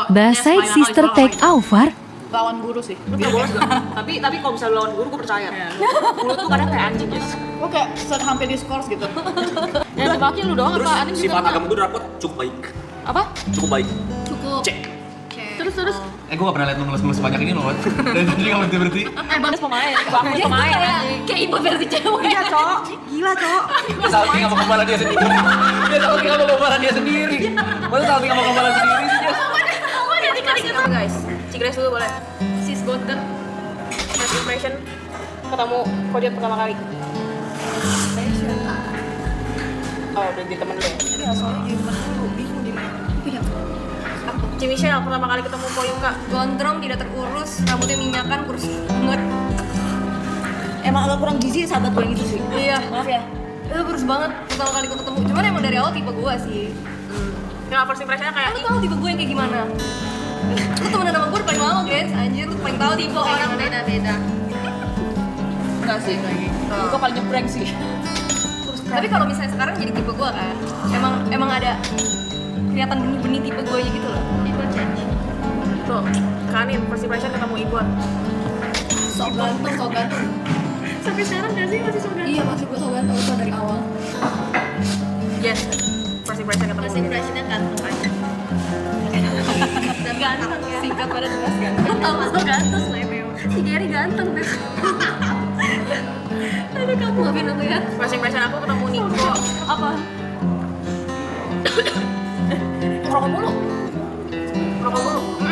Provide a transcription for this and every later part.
The side sister take over. Lawan guru sih. Lu gak bolos gak? Tapi kalau misalnya lawan guru gue percaya. Mulut tuh kadang kayak anjing guys. Gue kayak hampir diskors gitu. Yang dimaki lu doang Terus apa? Anin sifat juga agama gue rapot cukup baik. apa? Cukup baik. Cukup. Cek. Terus. Gue gak pernah liat lu ngeles-ngeles sebanyak ini loh. Dari tadi gak berhenti-berhenti. Bagus pemain. Bagus pemain anjing. Kayak ibu versi cewek. Iya, Cok. Gila, Cok. Dia salting sama kepala dia sendiri. Dia salting sama kepala dia sendiri. Masa salting sama kepala sendiri sih, Jess? Apa guys? Cigres dulu boleh. Sis Golden. First impression ketemu Kodiot pertama kali. Oh, udah jadi temen lu ya? Iya, soalnya jadi temen dulu, bingung di mana. Cimichelle pertama kali ketemu Poyungka. Gondrong, tidak terurus, rambutnya minyakan, kurus banget. Emang agak kurang gizi sahabat gue yang itu sih. Iya. Maaf ya. Itu kurus banget pertama kali gue ketemu. Cuman emang dari awal tipe gue sih. Nggak, first impressionnya kayak Lu tau tipe gue yang kayak gimana? Lu temenan sama gue paling lama guys, anjir lu paling tahu tipe orang beda-beda. Enggak sih, kayak gitu. Gue paling nyebrang sih. Tapi kalau misalnya sekarang jadi tipe gue kan, emang ada kelihatan benih-benih tipe gue gitu loh. Tipe change. tuh, Kanin first impression ketemu Ibuan. Sok ganteng. Sampai sekarang nggak sih masih suka? Iya masih gue sok ganteng itu dari awal. Yes, first impression ketemu. First impressionnya ganteng aja. Dan ganteng ya. Singkat pada jelas ganteng. Mas lo ganteng lah ya, si Gary ganteng Beb. Aduh kamu maafin aku ya. First impression aku ketemu Niko. Apa? Ngerokok mulu.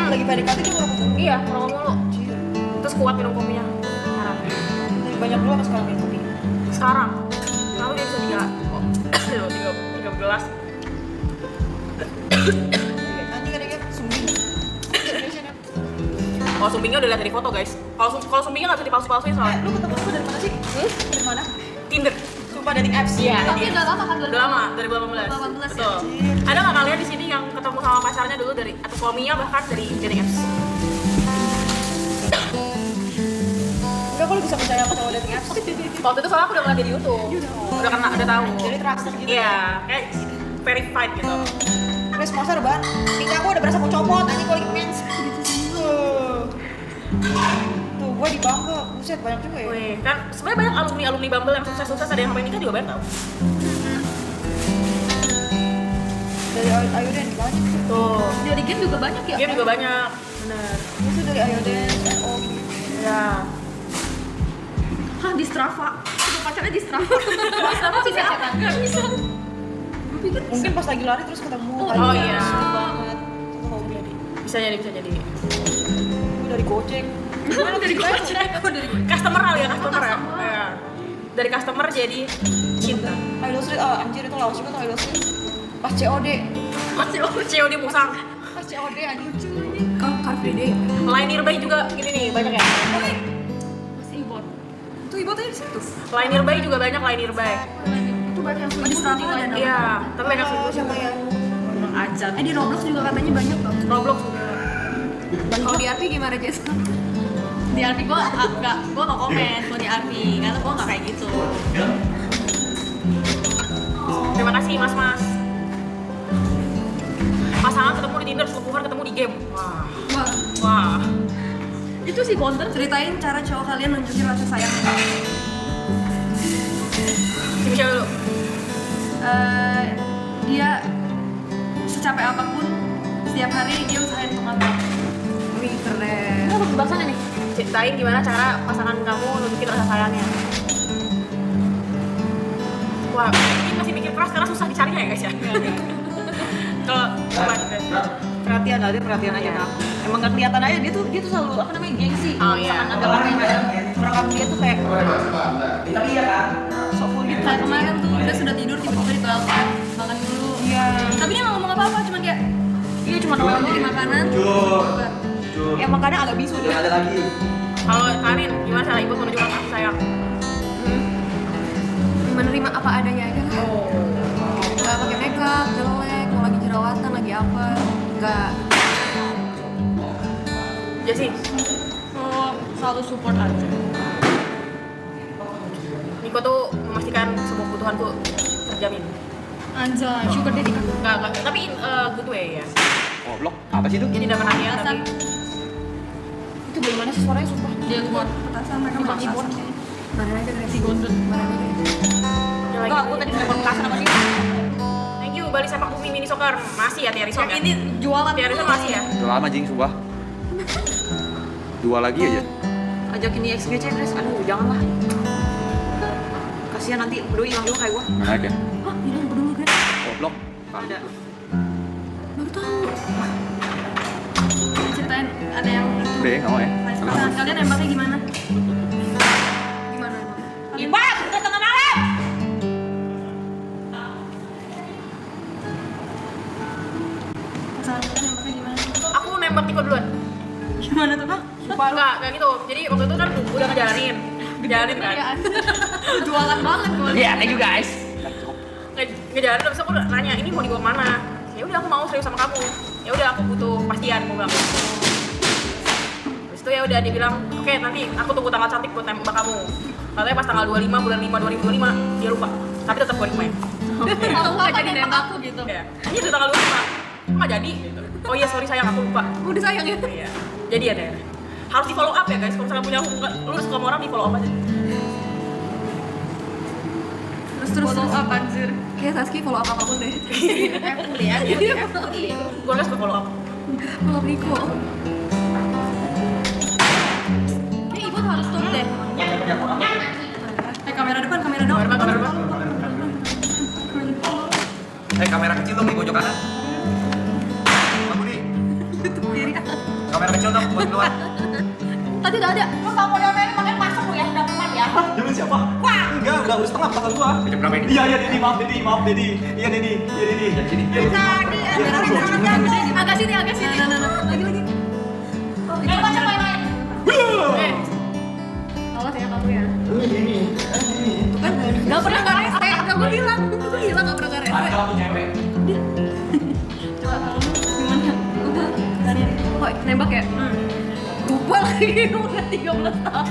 Lagi PDKT dia kurang ketemu. Iya, ngerokok mulu. Terus kuat minum kopinya. Sekarang. Banyak dulu apa sekarang minum kopi? Sekarang. Lalu dia bisa tiga gelas. Nanti kadang-kadang sumbing. Oh, sumbingnya udah lihat dari foto guys. Kalau sumbingnya nggak bisa dipalsu-palsuin soalnya. Lu ketemu gue dari mana sih? Dari mana? Tinder. Sumpah dating apps. Iya. Tapi udah lama kan? Udah lama, 2018. 2018 Betul. Ada nggak kalian di sini yang ketemu sama pacarnya dulu dari atau suaminya bahkan dari dating apps? Enggak, gue bisa percaya apa sama dating apps. Waktu itu soalnya aku udah ngeliat di YouTube. Udah kena, udah tahu. Jadi trusted gitu. Iya, kayak verified gitu. Terus masa rebahan, tingkah gue udah berasa mau copot, anjing gue lagi mens. Tuh, gue di Bumble, buset banyak juga ya. Wih, kan sebenarnya banyak alumni Bumble yang sukses-sukses, ada yang sampai nikah juga banyak tau. Dari Ayoden banyak. Tuh, Dari game juga banyak ya? game juga banyak. Bener. Itu dari Ayoden, oh gitu. Ya. Hah, di Strava. Itu pacarnya di Strava. Di Strava bisa cetak? Nggak bisa. Gue pikir Mungkin pas lagi lari terus ketemu. Oh, iya. Seru banget. Itu hobi jadi. Bisa jadi. Gue dari Gojek. Mana dari Gojek? Oh, dari Gojek. Customer kali ya, customer ya. Iya. Dari customer jadi cinta. Idol Street, anjir itu lawas juga tuh Idol Street. Pas COD. COD musang. Pas COD anjir. Car Free Day. Line nearby juga gini nih, banyak ya. Masih Ibon. Itu Ibon tadi di situ. Line nearby juga banyak, line nearby. Itu banyak yang di Strava ada. Iya, tapi banyak sih. Siapa ya? Emang ajan. Di Roblox juga katanya banyak loh. Roblox juga. Kalau di RP gimana Jess? Di RP gue nggak komen kalau di RP karena gue nggak kayak gitu. Terima kasih mas. Pasangan ketemu di Tinder, selingkuhan ketemu di game. Wah. Itu sih konten. Ceritain cara cowok kalian nunjukin rasa sayang. Siapa dulu? Dia secapek apapun setiap hari dia usahain untuk ngabak. Wih keren. Ini apa pembahasannya nih? Ceritain gimana cara pasangan kamu nunjukin rasa sayangnya. Wah, ini masih mikir keras karena susah dicarinya ya guys ya. Kalau apa gitu? Perhatian lah, dia perhatian aja kan. Emang gak kelihatan aja, dia tuh selalu apa namanya gengsi. Oh, iya. Misalkan ada orang yang merekam dia tuh kayak Tapi ya kan? sok full gitu. Kayak kemarin tuh dia sudah tidur tiba-tiba ditelepon makan dulu. Iya. Tapi dia nggak ngomong apa-apa, cuman kayak Iya cuma doang beli makanan. Emang kadang agak bisu deh. Ada lagi. Kalau Karin, gimana cara ibu menunjukkan kasih sayang? Menerima apa adanya aja lah. Nggak pakai makeup, jelek, mau lagi jerawatan, lagi apa? Nggak. Jessy, Selalu support aja. Niko tuh memastikan semua kebutuhan tuh terjamin. Anjay, sugar daddy kan. Enggak, tapi good way ya. Goblok. Apa sih itu? Jadi dapat hadiah tapi itu dari mana sih suaranya sumpah? Dia buat petasan mereka masak. keyboard. Mana aja guys. Si gondrong. Enggak, aku tadi nelfon petasan sama dia. Thank you Bali Sepak Bumi Mini Soccer. Masih ya Tiarison ya? Ini jualan Tiarison dulu. masih ya? Udah lama jing sumpah. 2 lagi aja. Ajakin di XGC, Chris. Aduh, janganlah. Kasihan nanti doi hilang juga kayak gua. Mana aja? Hah, hilang dulu guys. Goblok. Ada. Baru tahu. Ceritain ada yang Udah ya, nggak mau ya. Nah, kalian nembaknya gimana? Gimana? Ibat, udah tengah malam. Kalian nembaknya gimana? Aku nembak Tiko duluan. Gimana tuh? Hah? Enggak gitu. Jadi waktu itu kan udah ngejalanin kan. Jualan banget gue. Iya, thank you guys. Ngejalanin terus aku nanya ini mau dibawa kemana? Ya udah aku mau serius sama kamu. Ya udah aku butuh kepastian gue bilang. Terus itu ya udah dia bilang, "Oke, nanti aku tunggu tanggal cantik buat nembak kamu." Katanya pas tanggal 25 bulan 5 2025 dia lupa. Tapi tetap 25 ya. Kalau nggak jadi nembak aku gitu. Iya. Ini udah tanggal 25. Kok nggak jadi gitu. Oh iya, sorry sayang aku lupa. Udah sayang ya. Iya. Jadi ada. Harus di follow up ya guys. Kalau misalnya punya hubungan lu suka sama orang di follow up aja. Terus follow up anjir. Kayak Saski follow up apapun deh. Kuliah dia. Gue nggak suka follow up. Follow up Niko. Ini ibu harus stop deh. Kamera depan, kamera dong. Kamera depan. Kamera kecil dong di pojok kanan. Kamu nih. Tutup diri. Kamera kecil dong buat keluar. Tadi udah ada. Lu kalau mau domain makan masuk lu ya, udah teman ya. Jangan siapa? Wah, enggak, udah setengah pasal gua. Jam berapa ini? Iya, iya, Dedi, maaf Dedi. Iya, Dedi. Dari sini. Tadi ada jangan jatuh. Agak sini, agak sini. Lagi. Coba coba main. Awas ya kamu ya. Tuh kan nggak pernah nggak rese. Udah gue bilang nggak pernah nggak rese. Kalau cewek. Coba kamu gimana? Udah kalian. Kok nembak ya? Lupa lagi udah 13 tahun.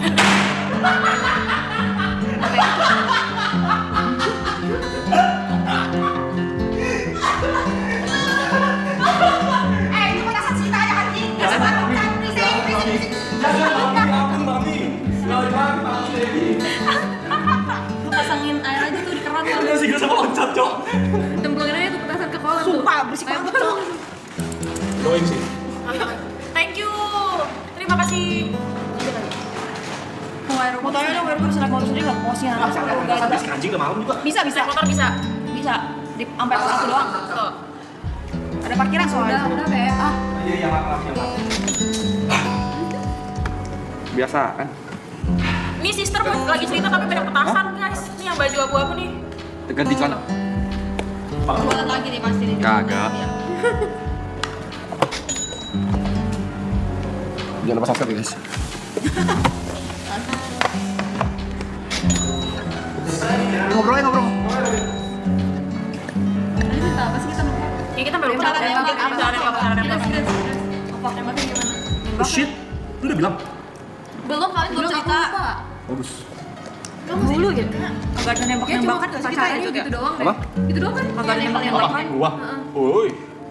Itu petasan cerita aja anjing. Jangan, Mami. Mami, Dedi. Lu pasangin air aja tuh di keran kan. Udah sih, gue sama loncat, Cok. Cemplungin aja tuh petasan ke kolam tuh. Sumpah berisik banget, Cok. Doain sih. Thank you. Terima kasih. Motornya dong, biar gue bisa naik motor sendiri nggak posnya. Sampai anjing udah malam juga. Bisa bisa. Naik motor bisa. Bisa. Di sampai satu doang. Tuh. Ada parkiran soalnya. Udah kayak Iya, maaf. Biasa kan? Ini sister lagi cerita tapi banyak petasan guys. Ini yang baju abu-abu nih. Ganti celana. jualan lagi nih pasti nih. Kagak. Iya. Jangan lupa subscribe guys. Ngobrol. Tadi kita apa sih kita makan? Ya kita baru Cara cara nembak apa? cara nembak. Apa nembaknya gimana? Oh shit, lu udah bilang? Belum kalian belum cerita. Bagus. Dulu gitu. Kagak ada nembak-nembakan Kayak gak sih kita pacaran ya juga? gitu doang deh. Apa? Gitu doang kan? Kagak ada nembak-nembakan. Gua. Woi.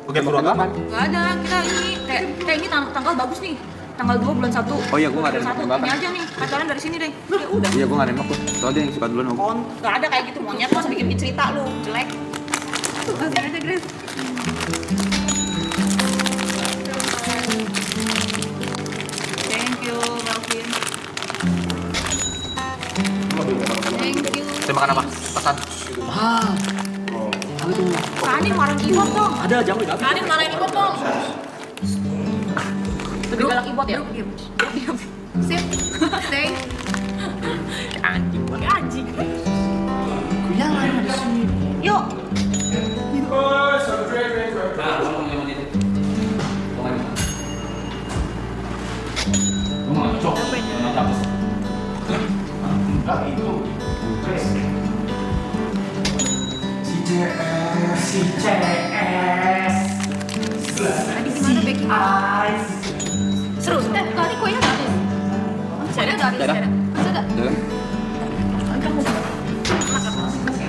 Oke, suruh agama. Gak ada, kita ini kayak ini tanggal bagus nih. Tanggal 2 bulan 1. Oh iya, gua nggak ada nembakan. Ini aja nih, pacaran dari sini deh. Ya udah. Iya, gua nggak nembak tuh. Soalnya dia yang suka duluan sama gua. Gak ada kayak gitu monyet, masa bikin cerita lu, jelek. Tuh kasih aja Grace. Thank you, Melvin. Thank you. Kita makan apa? Pesan. Kani marah Ibot dong. Ada jam udah. Kalian marahin Ibot dong. Lebih galak Ibot ya? Sip. Stay. Anjing gua. Kayak anjing. Yuk. Si CS. Tadi gimana baking? Seru. Tadi kuenya nggak habis. Masih ada? Nggak habis. Ada. Masih ada. Jalan.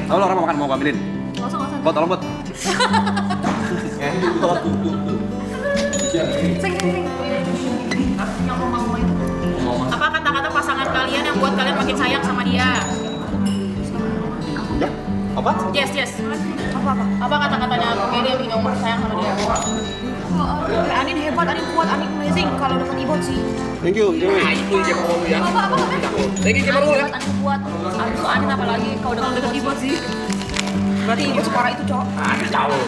Oh, lo orang mau makan, mau gua ambilin. Nggak usah. Bot, tolong bot. Apa kata-kata pasangan kalian yang buat kalian makin sayang sama dia? Ya, apa? Yes. Apa kata-katanya Gary yang bikin kamu sayang sama dia? Anin hebat, Anin kuat, Anin amazing kalau dapat ibot sih. Thank you, Dewi. Nah itu yang mau lu ya. Apa? Lagi gimana lu ya? Anin kuat. Anin tuh Anin apalagi kalau dapat ibot sih. Berarti ibot separah itu, Cok. Jauh.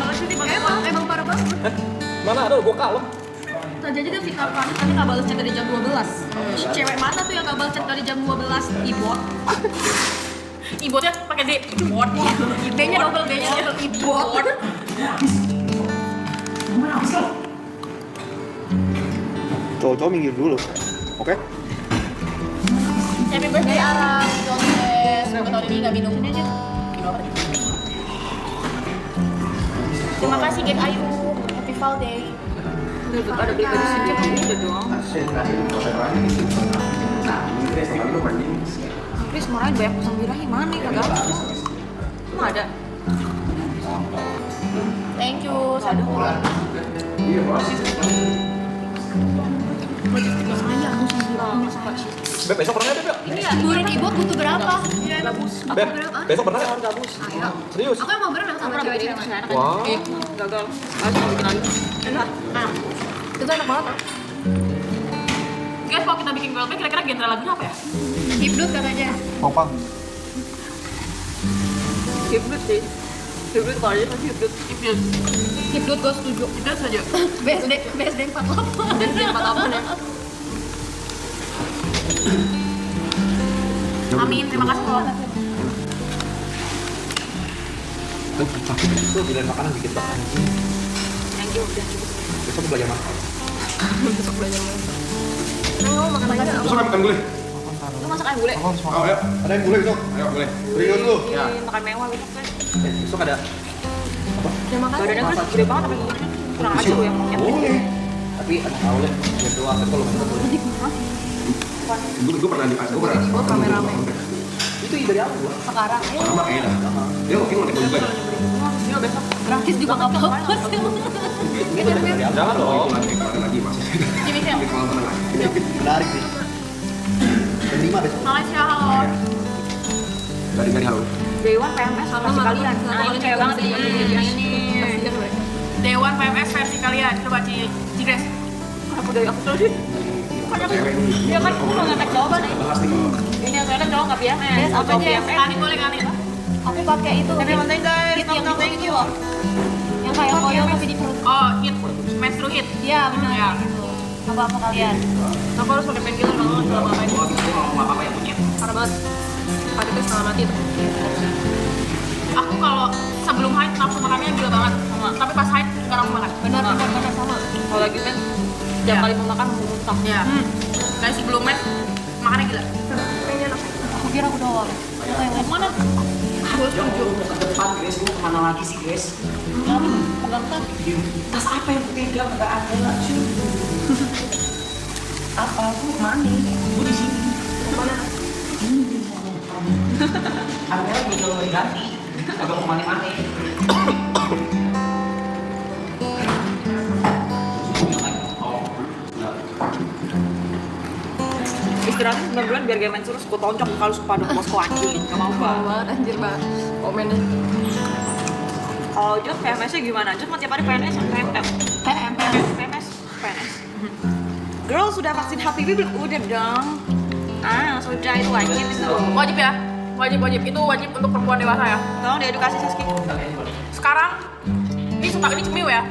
Emang parah banget. Mana ada gua kalem. Tadi aja kan Vika panik tadi nggak balas chat dari jam 12. Cewek mana tuh yang nggak balas chat dari jam 12? Ibot. Ibotnya pakai D. Ibot. B-nya double ibot. Cowok-cowok minggir dulu. Oke? Happy birthday Ara, Jones. Semoga tahun ini nggak minum. Sini aja. Terima kasih Gek Ayu. Happy Fall Day. Ada beli baju sini udah doang. Chris marahin banyak pasang birahi mana kagak? Cuma ada. Thank you. Sadu. Beb, besok pernah ya, Beb? Ini ya, gurin ibot butuh berapa? Beb, besok pernah ya? Ayo. Serius? Aku emang berenang sama cewek-cewek. Wah. Gagal. Harus mau bikin lagi. Enak. Itu enak banget. Guys, kalau kita bikin girl band, kira-kira genre lagunya apa ya? Hipnot katanya. Popang. Hibrit sih. Hibrit kalau aja pasti hibrit. Hipnot gue setuju. Itu saja. BSD 48. Dan dia 48 ya. Amin, terima kasih loh. Tuh, bilang makanan dikit banget. Thank you udah cukup. Besok belajar makan. Makan lagi. Besok makan gulai. Lu masak ayam gulai? Oh, ayo. Ada yang gulai besok. Ayo gulai. Beli dulu. Ya. Makan mewah besok kan. Besok ada. Badannya kan gede banget tapi kurang aja lu ya. Boleh. Tapi ada tahu deh. Biar doang. Tapi kalau makan boleh. Gue pernah Gue rame-rame. Itu dari aku gua. Sekarang. sama kayaknya. Dia mungkin mau naik juga. Ini besok. Gratis juga nggak apa-apa sih. Jangan dong. Lagi masih. Jimmy Phil. Menarik sih. Dan 5 besok. Malaysia, halo. Dari halo. Dewan PMS versi kalian. Nah ini kayak banget ini. Dewan PMS versi kalian. Coba Cigres. Aku dari aku tadi. Dia kan aku nggak ngetek jawaban nih. Ini yang saya cowok nggak PMS. Apa aja ya? Kani boleh Kani. Aku pakai itu. Tapi mantai guys. Hit yang itu loh. Yang kayak koyo tapi di perut. Oh, hit. Menstru hit. Iya benar. Ya. Apa kalian? Aku harus pakai painkiller kalau nggak ngapain. Apa yang punya? Parah banget. Tadi tuh setengah mati tuh. Aku kalau sebelum haid nafsu makannya gila banget. Tapi pas haid nggak nafsu makan. Benar sama. Kalau lagi men, setiap kali mau makan mau muntah. Iya. Kayak sebelum main makannya gila. Aku kira aku doang. Yang mana? Gue setuju. Depan guys, mau kemana lagi sih guys? Pegang kan. Tas apa yang pegang? Nggak ada lah cuy. Apa? Aku mana? Gue di sini. Mana? Ada lagi kalau diganti. Agak mau mani-mani. Istirahatnya 9 bulan biar gamen terus gue tonjok kalau pada posko anjing. Gak mau banget. banget anjir banget. Komennya. Kalau Jun PMS-nya gimana? Jun kan tiap hari PNS PMS. Girl sudah vaksin HPV belum? Udah dong. Sudah itu wajib itu. Wajib ya. Wajib itu wajib untuk perempuan dewasa ya. Tolong diedukasi Saski. Sekarang ini cemiu ya.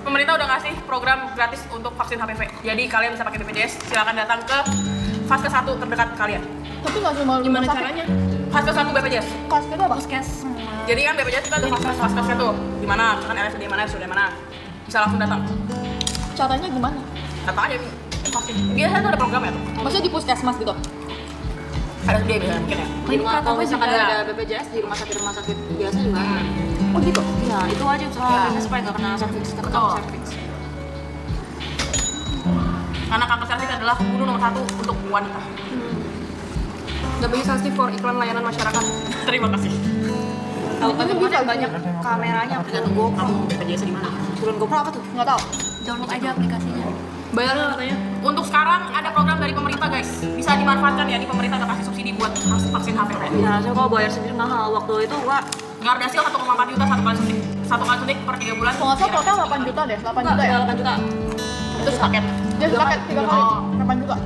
Pemerintah udah ngasih program gratis untuk vaksin HPV. Jadi kalian bisa pakai BPJS, silakan datang ke fase 1 terdekat kalian. Tapi nggak cuma Gimana caranya? Fase 1 BPJS. Kas kita Puskes. Jadi kan BPJS kita ada fase-fasenya tuh. Di mana? Kan RSUD mana, RSUD mana. Bisa langsung datang. Caranya gimana? Kata aja vaksin. Biasanya tuh ada program ya tuh. Maksudnya di puskesmas gitu? RSUD biasanya mungkin ya. Kalau misalkan ada BPJS di rumah sakit biasa juga. Oh gitu? Iya, itu wajib soalnya supaya nggak kena cervix, Betul. Karena kanker cervix adalah pembunuh nomor 1 untuk wanita. WSASI for iklan layanan masyarakat. Terima kasih. Kalau kan bisa banyak kameranya, tergantung GoPro. Kamu BPJS di mana? Turun GoPro apa tuh? Nggak tahu. Download aja aplikasinya. Bayar nggak katanya? Untuk sekarang ada program dari pemerintah guys, bisa dimanfaatkan ya, di pemerintah nggak kasih subsidi buat vaksin HPV. Ya, saya kalau bayar sendiri mahal. Waktu itu gua Gardasil 1,4 juta satu kali suntik per 3 bulan. Kalau nggak salah total 8 juta deh, 8 juta ya? 8 juta. Itu paket. Dia paket 3 kali, Oh. 8 juta.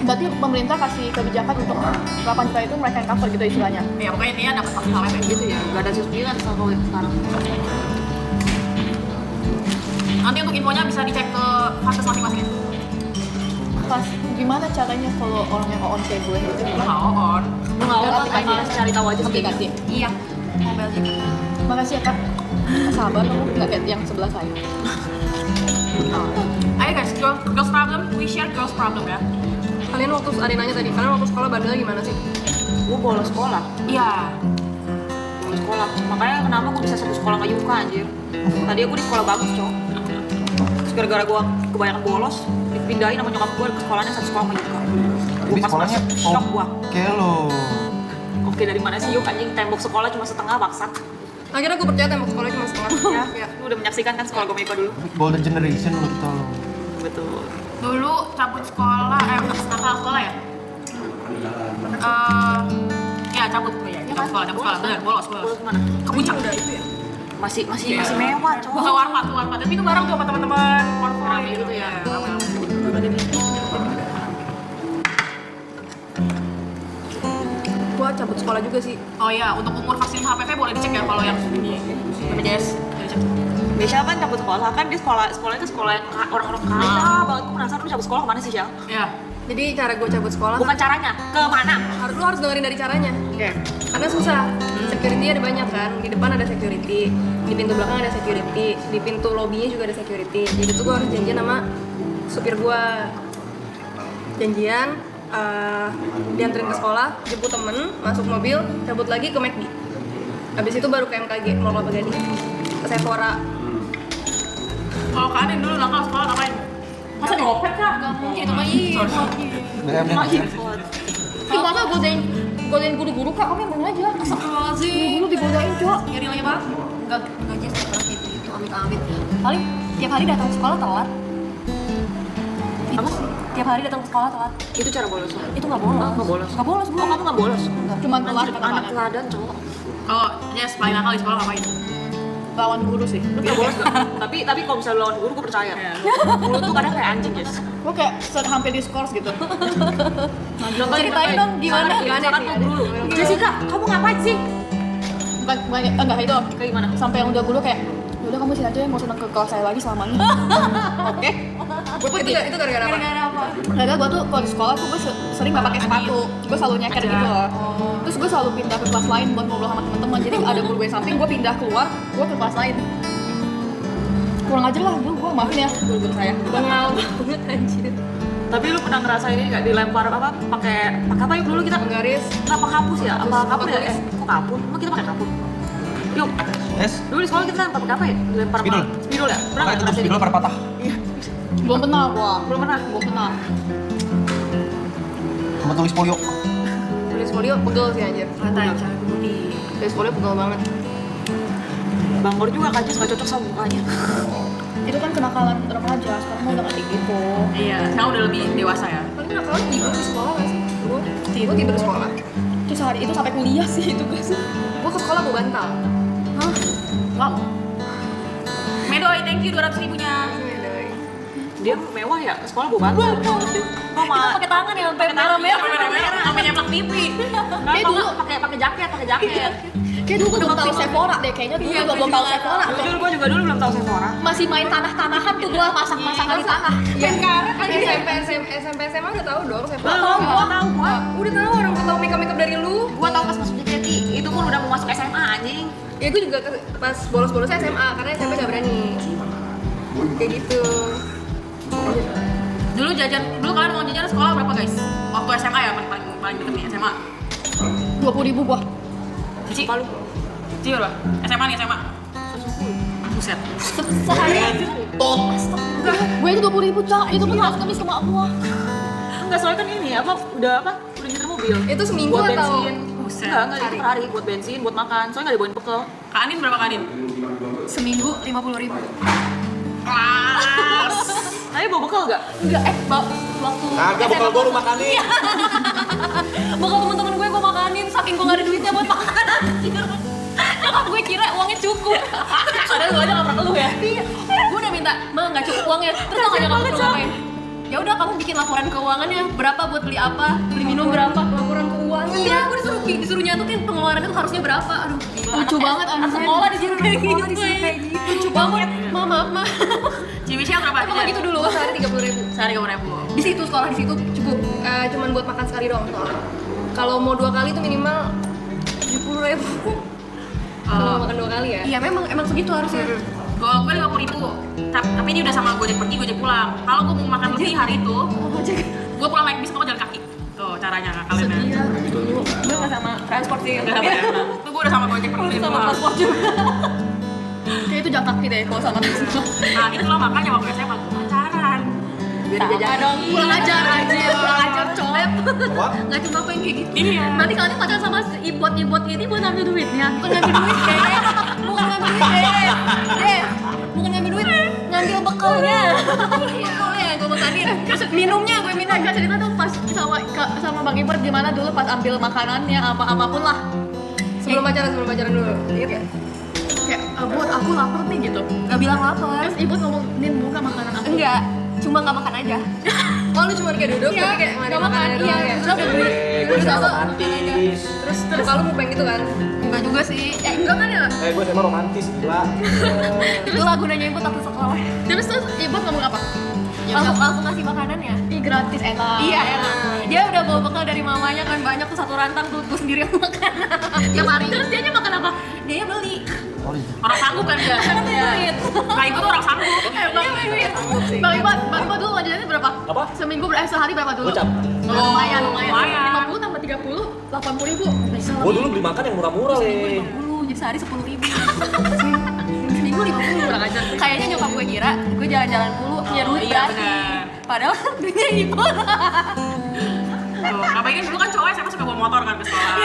Berarti pemerintah kasih kebijakan untuk 8 juta itu mereka yang cover gitu istilahnya. Ya pokoknya intinya dapat vaksin HPV Gitu ya, gak ada subsidi kan kalau sekarang. Nanti untuk infonya bisa dicek ke vaskes masing-masing ya. Pas gimana caranya kalau orang yang on kayak gue gitu? Nggak on. Lu nggak Lewat apa aplikasi. cari tahu aja Aplikasi. Iya. Mobile jadi. Makasih ya kak. Sabar kamu nggak kayak yang sebelah saya. Ayo guys, girls problem, we share girls problem ya. Kalian waktu ada yang nanya tadi, kalian waktu sekolah bandelnya gimana sih? Gue bolos sekolah. Iya. Bolos sekolah. Makanya kenapa gue bisa satu sekolah sama Yuka anjir. Tadi aku di sekolah bagus, Cok. Terus gara-gara gue kebanyakan bolos, dipindahin sama nyokap gue ke sekolahnya satu sekolah sama Yuka. Gue pas sekolahnya masuk shock gue. Oke lo. Oke, dari mana sih Yuk anjing, tembok sekolah cuma setengah bangsat. Akhirnya gue percaya tembok sekolah cuma setengah. Ya, lu udah menyaksikan kan sekolah gue MIPA dulu. Golden generation lo kita lo. Betul. Dulu cabut sekolah, nakal sekolah ya? Ya cabut ya, cabut sekolah, bener, bolos. Bolos kemana? Ke puncak udah itu ya. Masih mewah, Cok. Ke warpat, tapi itu bareng tuh sama teman-teman konvoy gitu ya. Gue cabut sekolah juga sih. Oh iya, untuk umur vaksin HPV boleh dicek ya kalau yang ini BPJS. Dicek. Biasanya kan cabut sekolah kan dia sekolah itu sekolah yang orang-orang kaya banget. Gue penasaran lu cabut sekolah kemana sih, Syal? Ya. Jadi cara gue cabut sekolah, Bukan caranya, kemana? lu harus dengerin dari caranya. Karena susah. Security ada banyak kan. Di depan ada security, di pintu belakang ada security, di pintu lobbynya juga ada security. Jadi tuh gue harus janjian sama supir gue. Janjian, dianterin ke sekolah, jemput temen, masuk mobil, cabut lagi ke McD. Habis itu baru ke MKG, Mall Kelapa Gading, ke Sephora. Kalau kalian dulu nakal sekolah ngapain? Masa nyopet kah? Gak mungkin itu mah iya. Gimana godain guru-guru kak? Kamu yang bener aja. Astagfirullahaladzim. Guru digodain cok. Ya rilanya bang. Gak gaji pernah kayak gitu. Amit-amit. Paling tiap hari datang ke sekolah telat. Kamu? Tiap hari datang ke sekolah telat. Itu cara bolos. Itu nggak bolos. Nggak bolos. Nggak bolos bu. Oh, kamu nggak bolos? Cuman telat Anjir, anak kata-kata. teladan, cowok. Kalau Jess paling nakal di sekolah ngapain? Lawan guru sih. Lu nggak bolos gak? tapi kalau misalnya lawan guru, gue percaya. Lu tuh kadang kayak anjing, Jess. Gue kayak hampir diskors gitu. Ceritain dong gimana. Misalkan mau guru lu. Jessica, kamu ngapain sih? Bukan enggak itu. Kayak gimana? Sampai yang udah guru kayak udah kamu sini aja mau seneng ke kelas saya lagi selama ini. Oke. Itu gara-gara apa? Gara-gara apa? Karena gue tuh kalau di sekolah tuh gue sering gak pakai sepatu, gue selalu nyeker gitu loh. Terus gue selalu pindah ke kelas lain buat ngobrol sama teman-teman. Jadi ada guru gue samping, gue pindah keluar, gue ke kelas lain. Kurang ajar lah dulu gue, maafin ya guru-guru saya. Bengal banget anjir. Tapi lu pernah ngerasain ini nggak dilempar apa? Pakai apa yuk dulu kita? Penggaris. Kenapa kapus ya? Apa kapur ya? Kok kapur? Emang kita pakai kapur? Yuk. Yes. Dulu di sekolah kita pakai apa ya? Dilempar Spidol. Spidol ya? Pernah Makanya nggak itu ngerasain? spidol pada patah. Belum pernah gue. Belum pernah. Belum pernah. Sama tulis polio. Tulis folio pegel sih anjir. Santai, cara budi. Tulis folio pegel banget. Bang Gor juga kan Jess nggak cocok sama mukanya. Itu kan kenakalan remaja, sekarang mau udah nggak kayak gitu. Iya, sekarang udah lebih dewasa ya. Paling nakal tidur di sekolah nggak sih? Gue tidur di sekolah. Itu sehari itu sampai kuliah sih itu guys. Gue ke sekolah bawa bantal. Wow. Medoy, thank you 200 ribunya. Dia mewah ya ke sekolah bawa bantal. Kita pakai tangan ya sampai merah-merah. Sampai nyeplak pipi. Kayak dulu pakai jaket. Kayak dulu gue belum tahu Sephora deh, kayaknya dulu gue belum tahu Sephora. Gue juga dulu belum tahu Sephora. Masih main tanah-tanahan tuh gue pasang-pasangan di tanah. Ya sekarang kan SMP SMA udah tahu dong saya Belum, gua tahu gua. Udah tahu orang udah tahu makeup dari lu. Gua tahu pas masuk JKT, itu pun udah mau masuk SMA anjing. Ya gue juga pas bolos SMA karena SMP gak berani. Kayak gitu. Dulu kalian mau jajan sekolah berapa guys? Waktu SMA ya, paling deket nih SMA. 20.000 gue. Cici, Cici berapa? SMA nih SMA. Buset. Sehari. Gue itu 20.000 cak, itu pun harus kemis ke mak gue. Enggak, soalnya kan ini udah nyetir mobil. Itu seminggu Buat atau bensin. Buset. Enggak itu per hari buat bensin, buat makan. Soalnya nggak dibawain bekal. Kak Anin berapa Kak Anin? Seminggu 50.000. Kelas. Tapi bawa bekal nggak? Enggak, waktu Kagak bekal gua lu makanin. bakal temen-temen gue makanin saking gue gak ada duitnya buat makan anjir. Nyokap gue kira uangnya cukup. Padahal lu aja nggak pernah ngeluh ya. Iya, gue udah minta, "Ma, nggak cukup uangnya." Terus tau gak nyokap gue ngapain? Ya udah kamu bikin laporan keuangannya, berapa buat beli apa, beli minum berapa. Laporan keuangan. Iya, gue disuruh nyatutin pengeluaran itu harusnya berapa. Aduh, lucu banget anak Anjir. sekolah disuruh kayak gitu. disuruh kayak gitu. Lucu banget. Ma. Cimisnya berapa? Emang gitu dulu. Sehari 30.000. Sehari 3.000. Di situ sekolah di situ cukup. Cuman buat makan sekali doang soalnya. Kalau mau 2 kali itu minimal 70.000. Kalau makan 2 kali ya. Iya, emang segitu harusnya. Kalau gue 50.000, tapi ini udah sama Gojek pergi, Gojek pulang. Kalau gue mau makan lebih hari itu, gue pulang naik bis, pokoknya jalan kaki. Tuh caranya kalian ya. Iya. Gue nggak sama transport sih. Udah sama ya? Tuh gue udah sama Gojek pergi Sama pulang. transport juga. Kayak itu jalan kaki deh kalau sama bis. Nah itulah makanya waktu SMA gue pacaran. Biar dijajanin. dong. Kurang ajar coy. Apa? Nggak cuma apa yang kayak gitu. Iya. Nanti kalian pacaran sama si ibot ini buat ngambil duitnya. Bukan ngambil duit deh. Bukan ngambil duit deh. Bukan ngambil duit. Ngambil bekalnya. Bekalnya gue makanin. Minumnya gue minum. Gak cerita tuh pas sama Bang Ibert gimana dulu pas ambil makanannya apapun lah. Sebelum pacaran dulu. Ingat ya? Kayak buat aku lapar nih gitu. Gak bilang lapar. Terus Ibut ngomong, "Nin, buka makanan aku." Enggak. Cuma nggak makan aja. Oh lu cuma kayak duduk tapi kayak nggak makan. Iya. Terus udah beli. Gue sama romantis. Terus kalau mukbang gitu kan. Enggak juga sih. Enggak kan ya? Gue sama romantis gila. Itu lagu nanya Ibut waktu sekolah. Terus Ibut ngomong apa? Langsung ngasih makanan ya? Ih, gratis enak. Iya, enak. Dia udah bawa bekal dari mamanya kan banyak tuh satu rantang tuh gue sendiri yang makan. Tiap hari. Terus dia makan apa? Dia beli. Orang sanggup kan dia. Duit. Nah itu tuh orang sanggup. Bang Ibut dulu ngajarinnya berapa? Apa? Seminggu sehari berapa dulu? Gocap. Lumayan. Lumayan. 50 tambah 30, 80.000. Bisa Gue dulu beli makan yang murah-murah le. 50, jadi sehari 10.000. Seminggu 50 kurang ajar. Kayaknya nyokap gue kira gue jalan-jalan mulu punya duit Iya berarti. benar. Padahal duitnya Ibut. Tuh, apalagi dulu kan cowok SMA suka bawa motor kan ke sekolah.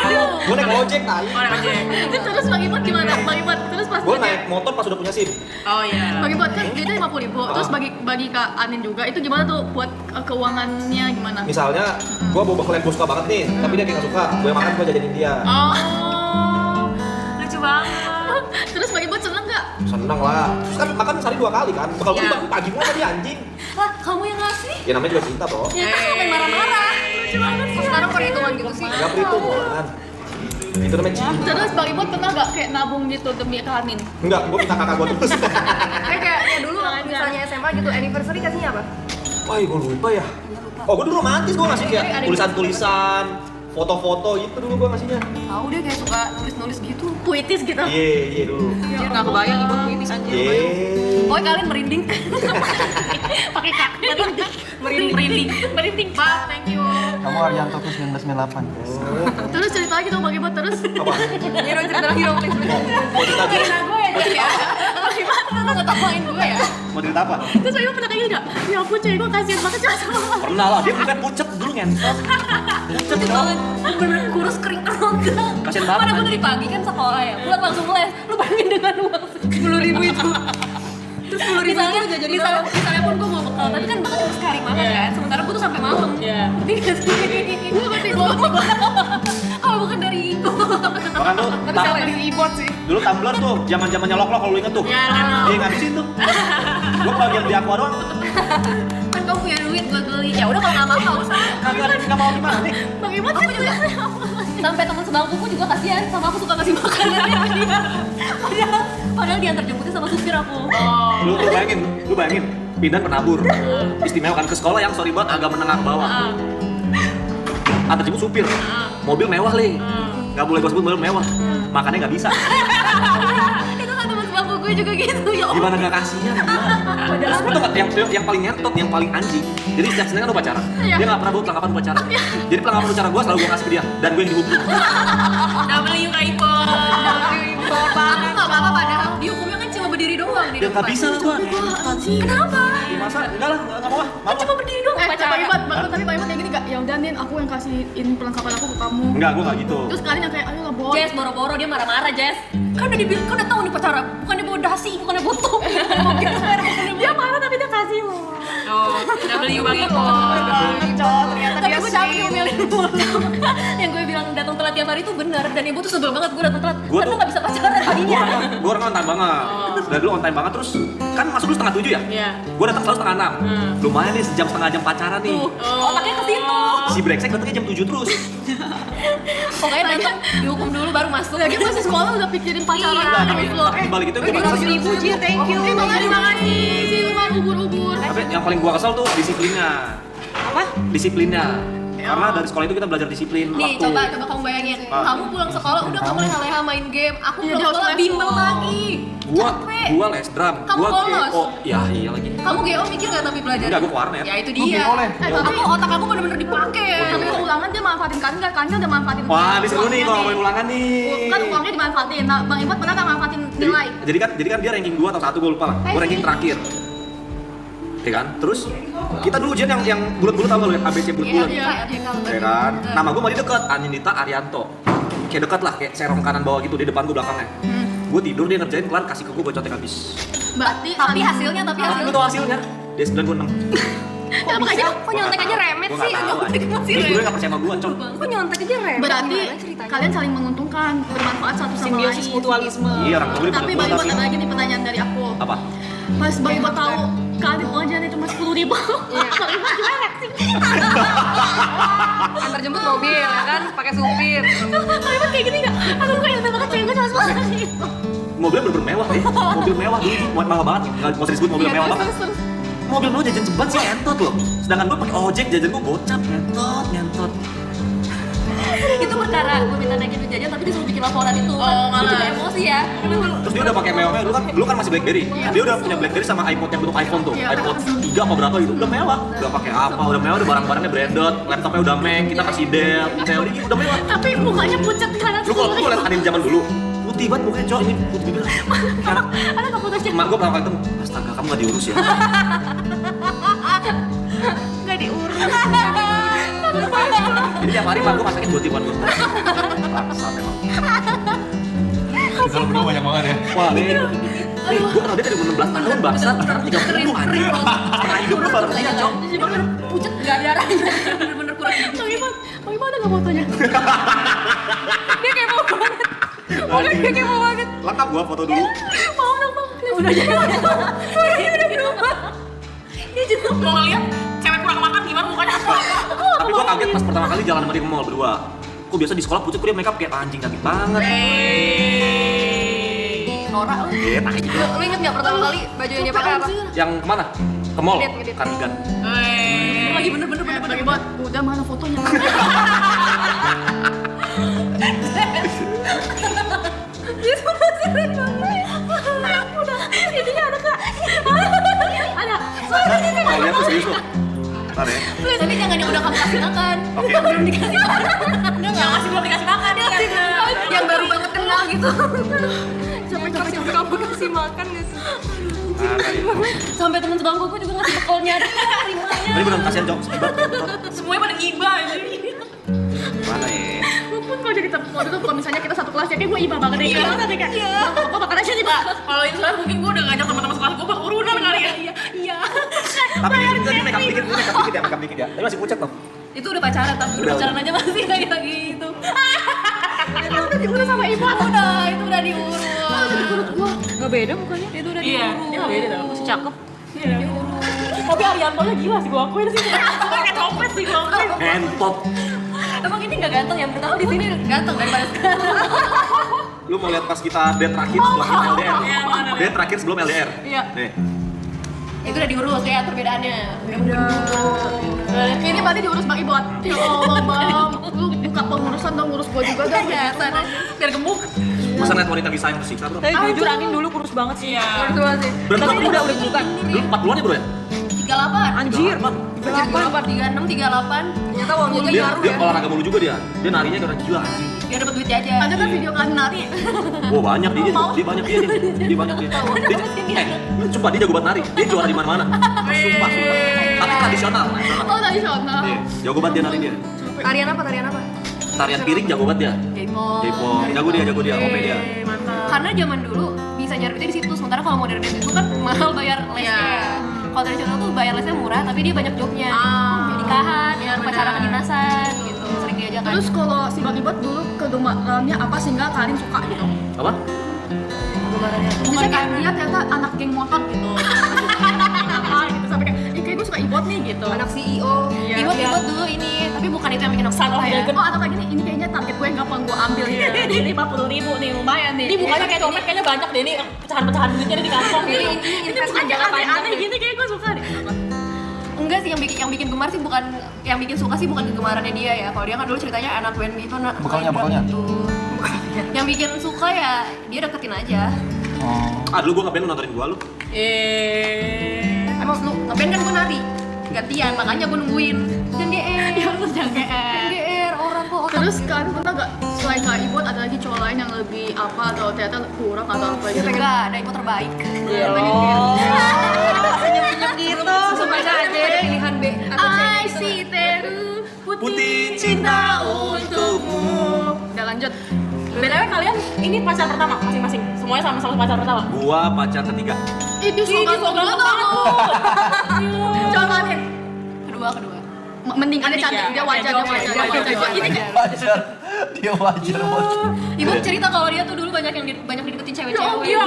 Gue naik ojek tai. Oh naik ojek. Terus Bang Ibut gimana? Bang Ibut terus pas Gue naik motor pas udah punya SIM. Oh iya. Bang Ibut kan duitnya 50.000. Terus bagi Kak Anin juga itu gimana tuh buat keuangannya gimana? Misalnya, gue bawa bekal yang gue suka banget nih, tapi dia kayak gak suka. Gue makan, gue jajanin dia. Oh. Lucu banget. Terus Bang Ibut seneng nggak? Seneng lah. Terus kan makan sehari 2 kali kan. Bekal gue Iya. dibangun pagi mulu tadi anjing. Lah, kamu yang ngasih? Ya namanya juga cinta bro. Ya kan sampai marah-marah. Lucu banget. Sekarang perhitungan gitu sih. Gak perhitungan. Itu namanya cinta. Terus Bang Ibut pernah nggak kayak nabung gitu demi Kak Anin? Enggak, gue minta kakak gue terus. Kayak dulu misalnya SMA gitu anniversary kasihnya apa? Wah, gue lupa ya. Oh, gue dulu romantis, gue ngasih kayak tulisan-tulisan, foto-foto gitu dulu gue ngasihnya. Tahu dia kayak suka nulis-nulis gitu, puitis gitu. Iya dulu. Anjir, nggak kebayang Ibut puitis anjir. Iya. Pokoknya kalian merinding. Pakai kak. Merinding. Pak, thank you. Kamu Arianto tuh 1998. Terus cerita lagi dong Bang Ibut terus. Apa? Iya dong cerita lagi dong please. Mau cerita apa? Gue ya. Bang Ibut tuh ngetawain gue ya. Mau cerita apa? Terus Bang Ibut pernah kayak gak? Ya ampun cewek gue kasihan banget cuma sama lo. Pernah lah, dia bukan pucet dulu ngentot. Pucet Banget. Bener-bener kurus kering kerongga. Kasian banget, Mana gue anjing. dari pagi kan sekolah ya. Pulang langsung les. Lu bayangin dengan uang 10.000 itu. Terus 10.000 itu jajan misalnya pun gue mau bekal, tapi kan bekal cuma sekali makan kan. Sementara gue tuh sampai malam. Iya. Ngerti gak sih? Gue ngerti banget. Kalau bukan dari Ibu. Bahkan tuh, Tapi sama dari Ibot sih. dulu Tumblr tuh, zaman-zamannya lok-lok kalau lu inget tuh. Iya, kan. Iya, ngabisin tuh. Gue bagian beli aqua doang. Kan kamu punya duit buat beli. Ya udah kalau nggak mau nggak usah. Kagak mau gimana nih? Bang Ibot kan juga. Sampai teman sebangkuku juga kasihan sama aku suka ngasih makanan dia. Padahal diantar jemputnya sama supir aku. Oh. Lu bayangin, Pindan penabur. Istimewa kan ke sekolah yang sorry banget agak menengah ke bawah. Antar jemput supir. Mobil mewah le. Gak boleh gue sebut mobil mewah. Makannya gak bisa. Itu kan teman sebangku gue juga gitu ya. Gimana gak kasihan dia? Itu kan yang paling ngentot, yang paling anjing. Jadi setiap Senin kan lu pacaran. Iya. Dia gak pernah bawa perlengkapan upacara. Jadi perlengkapan upacara gue selalu gue kasih ke dia. Dan gue yang dihukum. W Kak Ipo. Nggak apa-apa padahal dihukumnya kan cuma berdiri doang di Ya depan. nggak bisa lah gua. Kenapa? Di masa enggak lah, nggak mau ah. Mau. Cuma berdiri doang Pak pacaran. Imat, tapi Pak Imat kayak gini gak? Ya udah Nin, aku yang kasihin perlengkapan aku ke kamu. Enggak, gua nggak gitu. Terus kalian yang kayak, ayo lah Boy. Jess boro-boro dia marah-marah Jess. Kan udah dibilang, kan udah tahu nih pacaran. Bukannya bawa dasi, bukannya botol. Dia marah tapi dia kasih loh. Oh, W Bang Iko. Tapi gue capek ngomelin mulu. Yang gue bilang datang telat tiap hari itu benar. Dan ibu tuh sebel banget gue datang telat. Gua Kan lu tuh- gak bisa pacaran tadinya. Gua orang on time banget. Dari dulu on time banget terus kan masuk dulu 6:30 ya? Iya. Gua datang selalu 6:30. Lumayan nih sejam setengah jam pacaran nih. Otaknya ke situ. Si brengsek datangnya jam 7 terus. Pokoknya datang dihukum dulu baru masuk. Lagi masih sekolah udah pikirin pacaran. Iya. Tapi balik itu gua bakal Ibu Ji, thank you. Makasih, si Luman ubur-ubur. Tapi yang paling gua kesel tuh disiplinnya. Apa? Disiplinnya. Karena dari sekolah itu kita belajar disiplin Nih, waktu. coba kamu bayangin. Kamu pulang sekolah udah kamu leha-leha main game. Aku Iya, pulang dia harus sekolah les bimbel dong. lagi. Capek. Gua les drum, Kamu gua bolos. GO. Ya iya lagi. Kamu GO mikir gak tapi belajar? Enggak, gua ke warnet. Ya itu Gua dia. GO, Le. Tapi otak aku bener-bener dipakai. Tapi ulangan dia manfaatin Kanja udah manfaatin. Wah, ini seru nih kalau ngomongin ulangan nih. Kan uangnya dimanfaatin. Nah, Bang Imat pernah nggak manfaatin nilai? Jadi kan dia ranking 2 atau 1 gua lupa lah. Gua ranking terakhir. Ya kan? Terus kita dulu ujian yang bulat-bulat tau gak lu ya? ABC bulat-bulat. Iya. Ya kan? Nama gue masih deket, Aninita Arianto. Kayak deket lah, kayak serong kanan bawah gitu, di depan gue belakangnya. Gue tidur, dia ngerjain, kelar kasih ke gue contek habis. Berarti Tapi hasilnya Aku tau hasilnya, dia 9 gue 6. Kok bisa? Kok nyontek aja remet Gue sih? gak tau aja. masih Dia gue gak percaya sama gue, cok. Kok nyontek aja remet? berarti Gimana ceritanya? kalian saling menguntungkan, bermanfaat satu sama lain. Simbiosis mutualisme. Iya, orang tua Tapi Bang Imat ada lagi nih pertanyaan dari aku. Apa? Pas Bang Imat tahu kalian uangnya cuma 10.000. Bang Imat gimana sih? Antar jemput mobil ya kan, pakai supir. Bang Imat kayak gini nggak? Aduh gue yang banget cewek gue cuma 10.000. Mobilnya bener-bener mewah deh. Mobil mewah dulu, mahal banget. Gak usah disebut mobil mewah banget. Mobil lo jajan cepat sih entot loh. Sedangkan gue pakai ojek jajan gue gocap, ngentot. itu perkara gue minta naikin duit jajan tapi disuruh bikin laporan itu. malah. Itu emosi ya. Terus dia udah pakai mewah-mewah, dulu kan masih BlackBerry. Dia udah punya BlackBerry sama iPod yang bentuk iPhone tuh. iPod 3 apa berapa gitu, udah mewah. Udah pakai apa, udah mewah, udah barang-barangnya branded, laptopnya udah Mac, kita kasih Dell, Intel, ini udah mewah. Tapi mukanya pucat kanan Lu kalau lihat Anin zaman dulu, putih banget mukanya cowok ini putih bibir. Ada nggak fotonya? Emak gue pertama kali ketemu, astaga kamu gak diurus ya? Nggak diurus. Jadi tiap hari emak gue masakin buat tipuan gue. Bangsat emang. Kalau berdua banyak banget ya. Wah, nih gue kenal dia dari umur 16 tahun, bangsat. Sekarang 30 anjing. Setengah hidup gue baru nikah, cok. Bener pucat gak ada darahnya. Bener-bener kurang. Bang Imat ada nggak fotonya? Dia kepo banget. Pokoknya dia kepo banget. Lengkap gue foto dulu. Mau dong Bang. Udah jadi. Udah berubah. Dia juga Mau ngeliat cewek kurang makan gimana mukanya? Tapi gue kaget pas pertama kali jalan sama dia ke mall berdua. Kok biasa di sekolah pucet, kok dia makeup kayak anjing kaget banget. norak lu. Iya, tai juga. Lu inget nggak pertama kali baju yang dia pakai apa? Yang kemana? Ke mall? Ngedit. Kardigan. Lagi bener-bener Bang Imat, udah mana fotonya? Itu keren banget. Udah, intinya ada kak. Ada. Mau lihat tuh serius tuh. Ntar ya. Tapi jangan yang udah kamu kasih makan. Oke. Yang belum dikasih makan. Yang masih belum dikasih makan dia. Yang baru banget kenal gitu. Sampai Kamu kasih makan gitu. Parah ya. Sampai temen sebangku gue juga ngasih bekalnya. Terimanya. Ini beneran kasihan cok, sekibat. Semuanya pada ngibah aja. Mana ya? Walaupun kalau jadi waktu itu kalau misalnya kita satu kelas ya kayak gue iba banget deh. Iya banget deh kak. Iya. Apa makan aja nih pak? Kalau itu saya mungkin gue udah ngajak teman-teman sekelas gue bakal urunan kali ya. Iya. Tapi ini makeup dikit, ini makeup dikit ya, makeup dikit ya. Tapi masih pucat loh. Itu udah pacaran tapi Udah. pacaran aja masih kayak gitu. Udah diurus sama ibu. Udah, itu udah diurus. Gak beda mukanya. Itu udah Iya, diurus. dia nggak beda tau. Masih cakep. Tapi Arianto-nya gila sih gue akuin sih. Pakai topet sih gue. Entot. Emang ini nggak ganteng ya? Menurut aku di sini ganteng daripada sekarang. Lu mau lihat pas kita date terakhir sebelum kita LDR? Iya, mana deh? Date terakhir sebelum LDR. Iya. Nih. Itu udah diurus ya perbedaannya. Ini berarti diurus Bang Ibot. Ya Allah Bang, lu buka pengurusan dong, ngurus gue juga dong. Ya, sana biar gemuk. Masa lihat wanita desain tersiksa bro? Tapi jujur Anin dulu kurus banget sih. Iya. Berdua sih. Berarti Tapi kamu udah bukan. dulu 40-an ya bro ya? 38. Anjir. 36, 38. Ternyata uang jajan Dia ngaruh dia ya. olahraga mulu juga dia. Dia narinya karena gila anjing. Biar dapat duit jajan. Ada kan video kalian nari. Oh banyak dia banyak dia. Dia banyak dia. Sumpah dia jago banget nari. Dia juara di mana-mana. Sumpah. Tapi tradisional. Oh, tradisional. Iya, jago banget dia nari dia. Tarian apa? Tarian piring jago banget dia. J-pop. Jago dia, OP dia. Karena zaman dulu bisa nyari duitnya di situ. Sementara kalau modern dance itu kan mahal bayar lesnya. Kalau tradisional tuh bayar lesnya murah, tapi dia banyak jobnya. Nikahan, upacara kedinasan gitu. Sering diajakan. Terus kalau si Bang Ibot dulu kegemarannya apa sehingga kalian suka gitu? Apa? Bisa kayak dia ternyata anak geng motor gitu. Gitu sampai kayak gue suka Ibot nih gitu. Anak CEO. Ibot dulu ini, tapi bukan itu yang bikin aku suka ya. Oh atau kayak gini, ini kayaknya target gue yang gampang gue ambil gitu. Ini 50.000 nih lumayan nih. Ini bukannya kayak copet kayaknya banyak deh ini pecahan-pecahan duitnya di kantong. Ini Ini investasi bukan jangka panjang. aneh-aneh gini kayak gue suka deh. Enggak sih, yang bikin gemar sih bukan, yang bikin suka sih bukan kegemarannya dia ya. Kalau dia kan dulu ceritanya anak band itu Bekalnya. gitu. Yang bikin suka ya dia deketin aja. Oh. Dulu gua ngeband lu nontonin gua lu. Emang lu ngeband kan gue nari gantian, makanya gue nungguin. Dan Ya terus jangan kayak GR orang kok otak. Terus kalian pernah gak selain Kak Ibot ada lagi cowok lain yang lebih apa atau ternyata kurang atau apa gitu? enggak ada ibu terbaik. Senyum-senyum gitu. Semuanya aja pilihan B atau C. I see Teru Putih cinta untukmu. Udah lanjut. BTW kalian ini pacar pertama masing-masing? Semuanya sama-sama pacar pertama? Gua pacar ketiga. Itu suka banget aku. Coba nih. Kedua. Mending ada cantik dia wajar. Wajar. Dia wajar bos. Ibu cerita kalau dia tuh dulu banyak dideketin cewek-cewek. Ya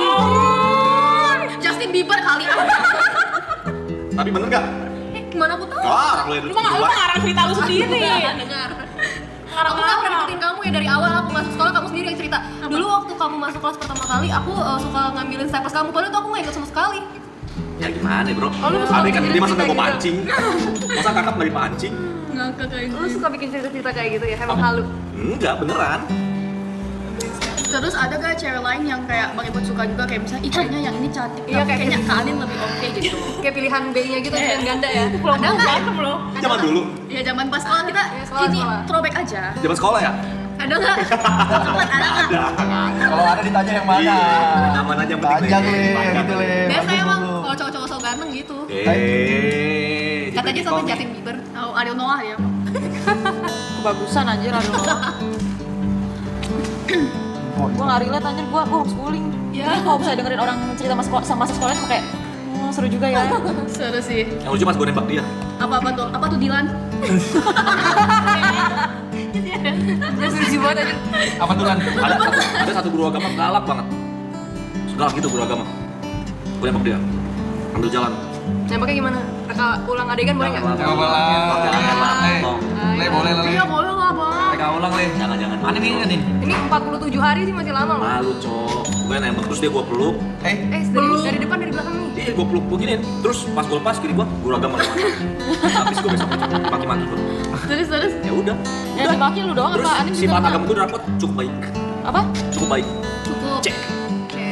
Justin Bieber kali. Tapi bener gak? Gimana aku tahu? Orang lu yang Lu mah ngarang cerita lu sendiri. Dengar. Aku kan pernah deketin kamu ya dari awal aku masuk sekolah, kamu sendiri yang cerita. Dulu waktu kamu masuk kelas pertama kali, aku suka ngambilin staples kamu, padahal tuh aku nggak ikut sama sekali. Ya gimana bro? lu suka Adek kan bikin dia masa cerita gua gitu? pancing. Masa kakak dari pancing? Ngakak kayak Lu suka bikin cerita-cerita kayak gitu ya? Emang halu. Enggak, beneran. Terus ada gak cewek lain yang kayak Bang Ibot suka juga kayak misalnya kayaknya yang ini cantik, Iya, tapi kayak kayaknya kalian lebih oke gitu. Kayak pilihan B-nya gitu, pilihan ganda ya. Ada nggak? Berantem loh. Zaman dulu, Ya zaman pas sekolah kita Ya, sekolah. ini throwback aja. zaman sekolah ya? Ada nggak? Cepet ada nggak? Kalau ada ditanya yang mana? Aman aja yang penting. Panjang le, gitu le. Biasa Bagus, emang bagus. kalau cowok-cowok so ganteng gitu. Katanya gitu. sama Justin Bieber. Oh, Ariel Noah ya. Kebagusan anjir aduh. Gue gak relate anjir, gue homeschooling. Jadi kalau misalnya dengerin orang cerita masa sekolahnya tuh kayak seru juga ya. Seru sih. Yang lucu pas gue nembak dia. Apa tuh Dilan? Lucu banget aja. Apa tuh kan? Ada satu guru agama galak banget. Galak gitu guru agama. Gue nembak dia. Ambil jalan. Nembaknya gimana? Reka ulang adegan boleh nggak? Coba lah. Le, boleh lah le. Iya boleh lah bang. Mereka ulang le. Jangan. Mana nih kan nih? Ini 47 hari sih masih lama loh. Malu cok. Gue nembak terus dia gue peluk. Dari depan dari belakang nih. Iya gue peluk beginiin. Terus pas gue lepas kiri gue guru agama. Habis gue besok maki-maki gue. Terus. Ya udah. Yang dimaki lu doang Terus apa? Anin juga sifat kena. agama gue dapat cukup baik. Apa? Cukup baik. Cukup. Cek.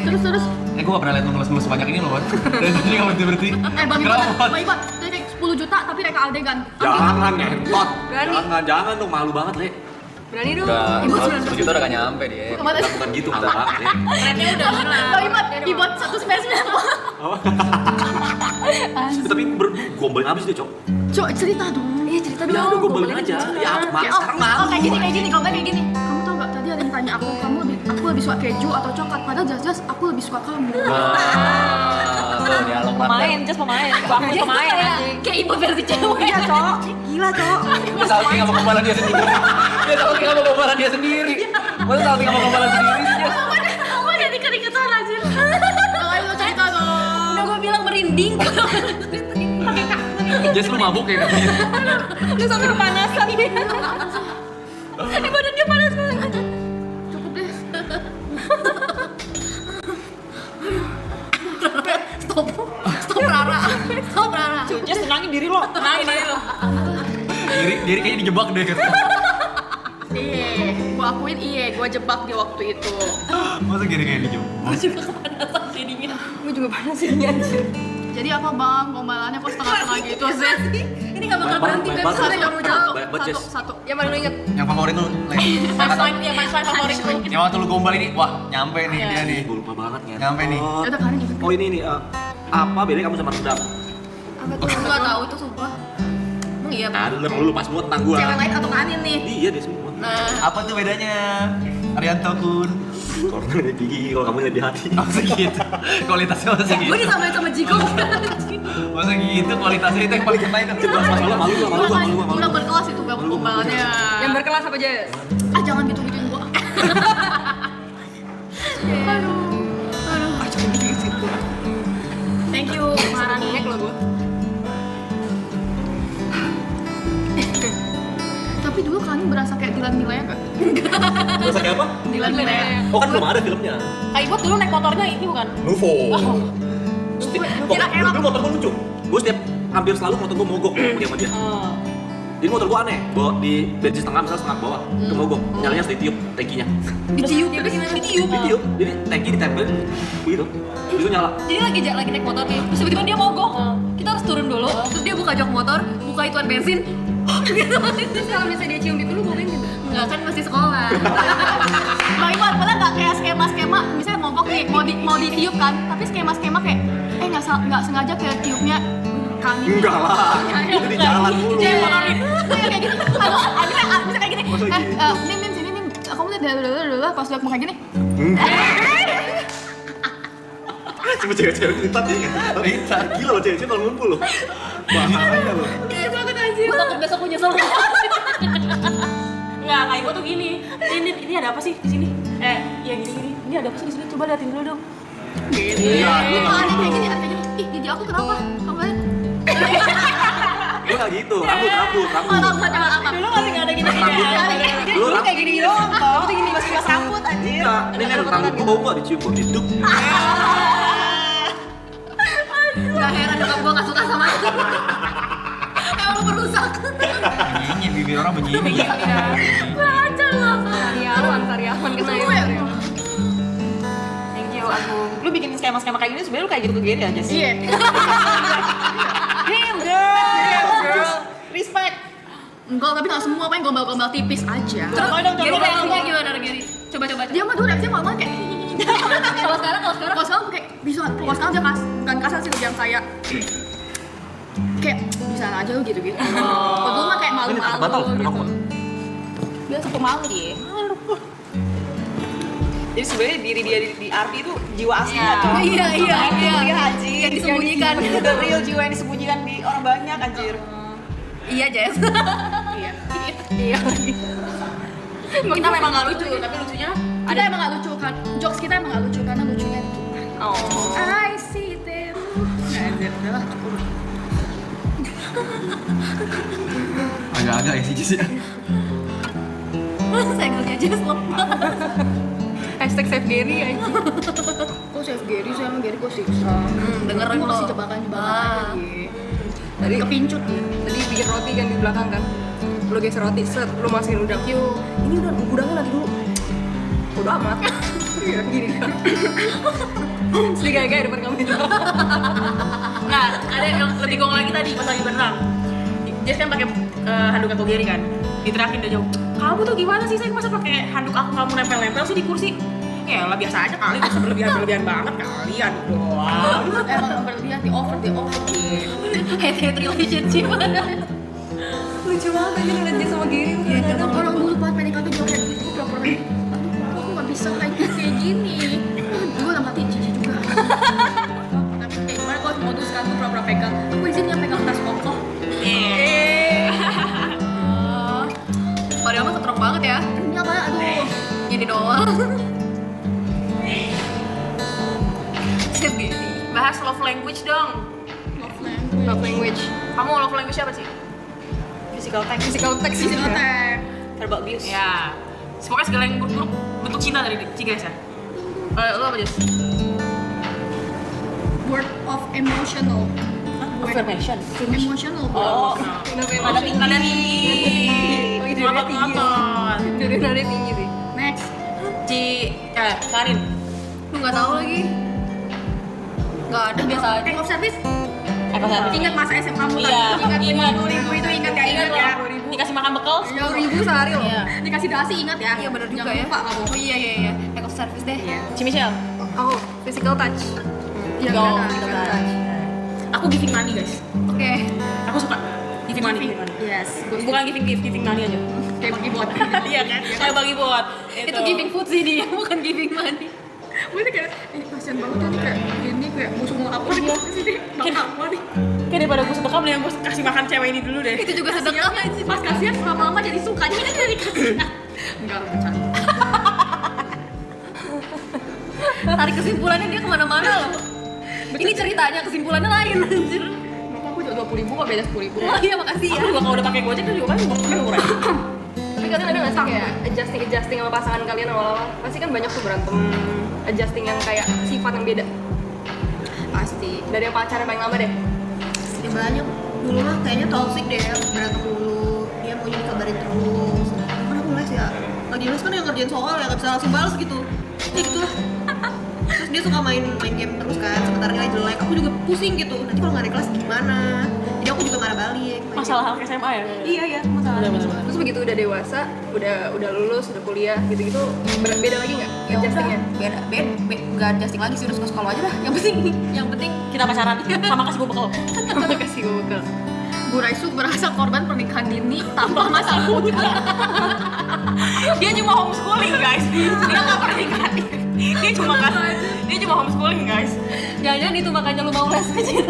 Terus. Gue gak pernah liat lu ngeles-ngeles sebanyak ini loh Bang. Dari tadi gak berhenti-berhenti. Bang Ibot, itu kayak 10 juta tapi reka adegan. Jangan ngentot. Berani. Jangan dong malu banget le. Berani dong. Ibu 1 juta udah gak nyampe dia. Bukan gitu enggak. Trennya udah hilang. Bang Ibot 199. Tapi gombalin abis deh cok. Cok cerita dong. Iya cerita Ya udah gombalin aja. Ya apa sekarang malu. Kayak gini, ngomongnya kayak gini. Kamu tau gak tadi ada yang tanya aku lebih suka keju atau coklat? Padahal jelas aku lebih suka kamu. Tuh dialog Pemain, just pemain. Gua aku pemain anjing. Kayak ibu versi cewek. Iya cok. Gila cok. Dia salting sama kepala dia sendiri. Dia salting sama kepala dia sendiri. Masa salting sama kepala sendiri sih dia? Aku jadi keringetan anjir. Ayo cerita dong. Udah gue bilang merinding. Jess lu mabuk ya katanya. Lu sampai kepanasan. Badan dia panas banget. Cukup deh. Stop Rara. Just tenangin diri lo. Tenangin diri lo. Diri kayaknya dijebak deh gitu. Gua akuin gua jebak di waktu itu. Masa gini kayak dijebak? Gue juga kepanasan jadinya. Gue juga panas ini anjir. Jadi apa bang, gombalannya kok setengah-setengah gitu sih? Ini gak bakal berhenti kan? banget. Soalnya gak mau jawab. Banyak banget, Jess. Satu. Yang paling lu inget? Yang favorit lu, Le. Punchline dia, punchline favorit lu. Yang waktu lu gombal ini, wah nyampe nih dia nih. Gue lupa banget ya. Nyampe nih. Ya udah Karin gitu. Oh ini nih, apa bedanya kamu sama rendang? Apa tuh? Gue gak tau itu sumpah. Emang iya? Nah, lu lupa semua tentang gua. Cewek lain atau Kanin nih? Iya deh semua. Apa tuh bedanya? Arianto kun. Kalau lihat di gigi, kalau kamu lihat di hati. Oh segitu. Kualitasnya masa Gue segitu. disamain sama Jiko. Masa gitu kualitasnya itu yang paling kena itu. Masalah malu gua. Udah berkelas itu gombalannya. Yang berkelas apa Jess? Ah jangan gitu-gituin gua. Thank you, Maharani. Banyak lo gue. Tapi dulu Karin berasa kayak Dilan Milea gak? Terus kayak apa? Dilan Milea. Oh kan belum ada filmnya. Kak Ibot dulu naik motornya ini bukan? Nuvo. Kira enak. Dulu motor gua lucu. Gua setiap hampir selalu motor gua mogok pergi sama dia. Jadi motor gua aneh, bawa di bensin setengah misalnya setengah bawah, itu mogok. Nyalanya harus ditiup tangkinya. Dicium gitu gimana? Ditiup. Jadi tangki ditempel gitu. Itu nyala. Jadi lagi naik motor nih, terus tiba-tiba dia mogok. Kita harus turun dulu, terus dia buka jok motor, buka ituan bensin. Terus kalau misalnya dia cium itu lu mau gitu? Enggak kan masih sekolah. Bang Iwan, pernah nggak kayak skema-skema, misalnya mogok nih, mau ditiup kan, tapi skema-skema kayak, nggak sengaja kayak tiupnya Kanin. Enggak lah. Itu di jalan dulu. Kayak gitu, bisa kayak gini. Masa gitu? Nim sini nim, kamu lihat dulu pas lihat muka gini. Cuma cewek-cewek lintat ya. Lintat. Gila loh cewek-cewek kalau ngumpul loh. Bahaya loh. Gue takut besok gue nyesel. Enggak, Kak Ibot tuh gini. Ini ada apa sih di sini? Ya gini. Ini ada apa sih di sini? Coba liatin dulu dong. Iya, lu Ada nggak kayak gitu. gini, ada kayak gini. Ih, gigi aku kenapa? Kamu lihat? Lu nggak gitu. Rambut. Dulu masih nggak ada gini-gini. Lu Kayak gini doang toh. Itu gini masih mas rambut anjir. Enggak. Ini rambut gua bau nggak dicium gua diduk. Gak heran nyokap gue gak suka sama aku. Emang lu berusak. Begini bibir orang begini. Belajar loh. Karyawan kena ya. Thank you Agung. Lu bikin skema-skema kayak gini sebenarnya lu kayak gitu ke Gary aja sih. Iya. Damn girl. Respect. Enggak, tapi nggak semua, paling gombal-gombal tipis aja. Terus Gary reaksinya gimana Gary? Coba. Dia mah dulu reaksinya malah kayak Kalau sekarang kalau sekarang kayak bisa, kalau sekarang dia bukan kasar sih lebih yang kayak bisa aja lu gitu-gitu. Kalau dulu mah kayak Ini bantal. malu-malu gitu. Kenapa? Dia suka malu dia. Jadi sebenarnya diri dia di Ardi itu jiwa aslinya tuh. Iya. Iya anjir. Yang disembunyikan. The real jiwa yang disembunyikan di orang banyak anjir. Iya Jess. Iya. Kita memang nggak lucu, tapi lucunya Kita emang gak lucu kan, jokes kita emang gak lucu karena lucunya di kita. oh. I see them. Udah lah, cukup. Agak-agak ya sih Jess ya. Senggolnya Jess lemah. Hashtag save Gary aja. Kok save Gary sih, emang Gary kok siksa. Dengerin Ini masih lo. jebakan-jebakan aja dia. Tadi Kepincut dia. tadi bikin roti kan di belakang kan. Lu geser roti, set, lu masukin udang. Ini udangnya lagi dulu. Udah amat. Gini. Sedih gaya depan kamu itu. Nah, ada yang lebih gong lagi tadi pas lagi berenang. Jess kan pakai handuk aku Gary kan. Diterakin dari jauh. Kamu tuh gimana sih? Saya masa pakai handuk aku kamu nempel-nempel sih di kursi? Ya lah biasa aja kali, bisa berlebihan banget kali handuk doang. Emang berlebihan di over dia. Hate relationship. Lucu banget aja ngeliat dia sama Gary. Kadang orang dulu pas PDKT juga kayak gitu, pura-pura aduh, aku gak bisa kayak gini. Gue udah mati cici juga. Tapi kayak gimana kalau memutuskan tuh pura-pura pegang. Aku izin ya pegang tas kokoh. Padahal mah ketrok banget ya. Ini apa? Aduh. Gini doang. Sip Gary. Bahas love language dong. Love language. Kamu love language apa sih? Physical touch. Physical touch. Verbal abuse. Ya. Pokoknya segala yang buruk bentuk cinta dari Cigas ya. Lo apa Jess? Word of emotional. Affirmation. Emotional. Oh. Nada tinggi. Oh, ide Ngotot tinggi. ngotot. Dari nada tinggi sih. Next. Karin. Lu nggak tahu lagi. Gak ada biasa aja. Take off service. Ekonomi. Ingat masa SM kamu tadi? Iya. Ingat 50.000 itu ingat ya, ingat ya. Dikasih makan bekal. 10.000 sehari loh. Iya. Dikasih dasi ingat ya. Iya bener juga Jangan ya. lupa kamu. Oh iya. Take off service deh. Cimichel. Oh, physical touch. Iya, Go. benar. Aku giving money guys. Oke. Aku suka giving money. Yes. Bukan giving money aja. Kayak bagi buat. Iya kan? Kayak bagi buat. Itu giving food sih dia, bukan giving money. Gue tuh kayak, kasihan banget kan kayak ini kayak musuh mau apa nih sini makan apa nih. Kayak daripada gue sedekah mending gue kasih makan cewek ini dulu deh. Itu juga sedekah aja. Pas kasihan lama-lama jadi suka jadi kasihan. Enggak bercanda. Tarik kesimpulannya dia kemana-mana loh. Ini ceritanya kesimpulannya lain anjir. Maka aku jual 20.000 kok beda 10.000. Oh iya makasih ya. Aku juga kalau udah pakai Gojek tuh juga kan murah. Tapi kalian ada nggak sih kayak adjusting sama pasangan kalian awal-awal? Pasti kan banyak tuh berantem adjusting yang kayak sifat yang beda. Pasti. Dari yang pacaran paling lama deh. Ya banyak. Dulu mah kayaknya toxic deh, berantem dulu. Dia maunya dikabarin terus. Kan aku les ya. Lagi les kan yang ngerjain soal ya nggak bisa langsung balas gitu. Ya gitu lah. Terus dia suka main game terus kan, sementara nilai jelek. Aku juga pusing gitu. Nanti kalau nggak ada kelas gimana? Jadi aku juga marah balik. Masalah anak SMA ya? Iya masalah. Terus begitu udah dewasa, udah lulus, udah kuliah gitu-gitu, beda lagi nggak Ya adjustingnya? udah, beda, nggak adjusting lagi sih, udah suka sekolah aja dah. Yang penting Kita pacaran sama kasih gue bekal. Kasih gue bekal. Bu Raisu berasa korban pernikahan dini tanpa masih muda. Dia cuma homeschooling guys. Dia nggak pernikahan. Dia cuma homeschooling guys. jangan itu makanya lu mau les kecil.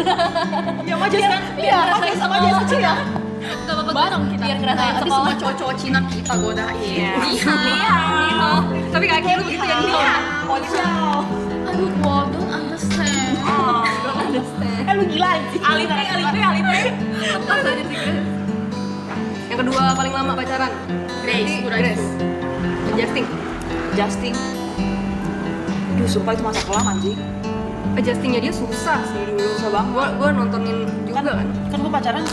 Ya aja kan? Iya, ngerasain sama dia kecil ya. Gak apa-apa bareng kita. Biar ngerasain Tapi sekolah. semua cowok-cowok Cina kita godain. Iya. Tapi kayak lu gitu ya dia. Aduh, wow, don't understand. Lu gila anjing. Alipay. Lepas aja sih Grace. Yang kedua paling lama pacaran. Grace, Bu Grace. Raisu. Adjusting. Justin. Duh, sumpah itu masa kelam anjing. Adjustingnya dia susah sih dulu. Susah banget. Gue nontonin juga kan. Kan gue pacaran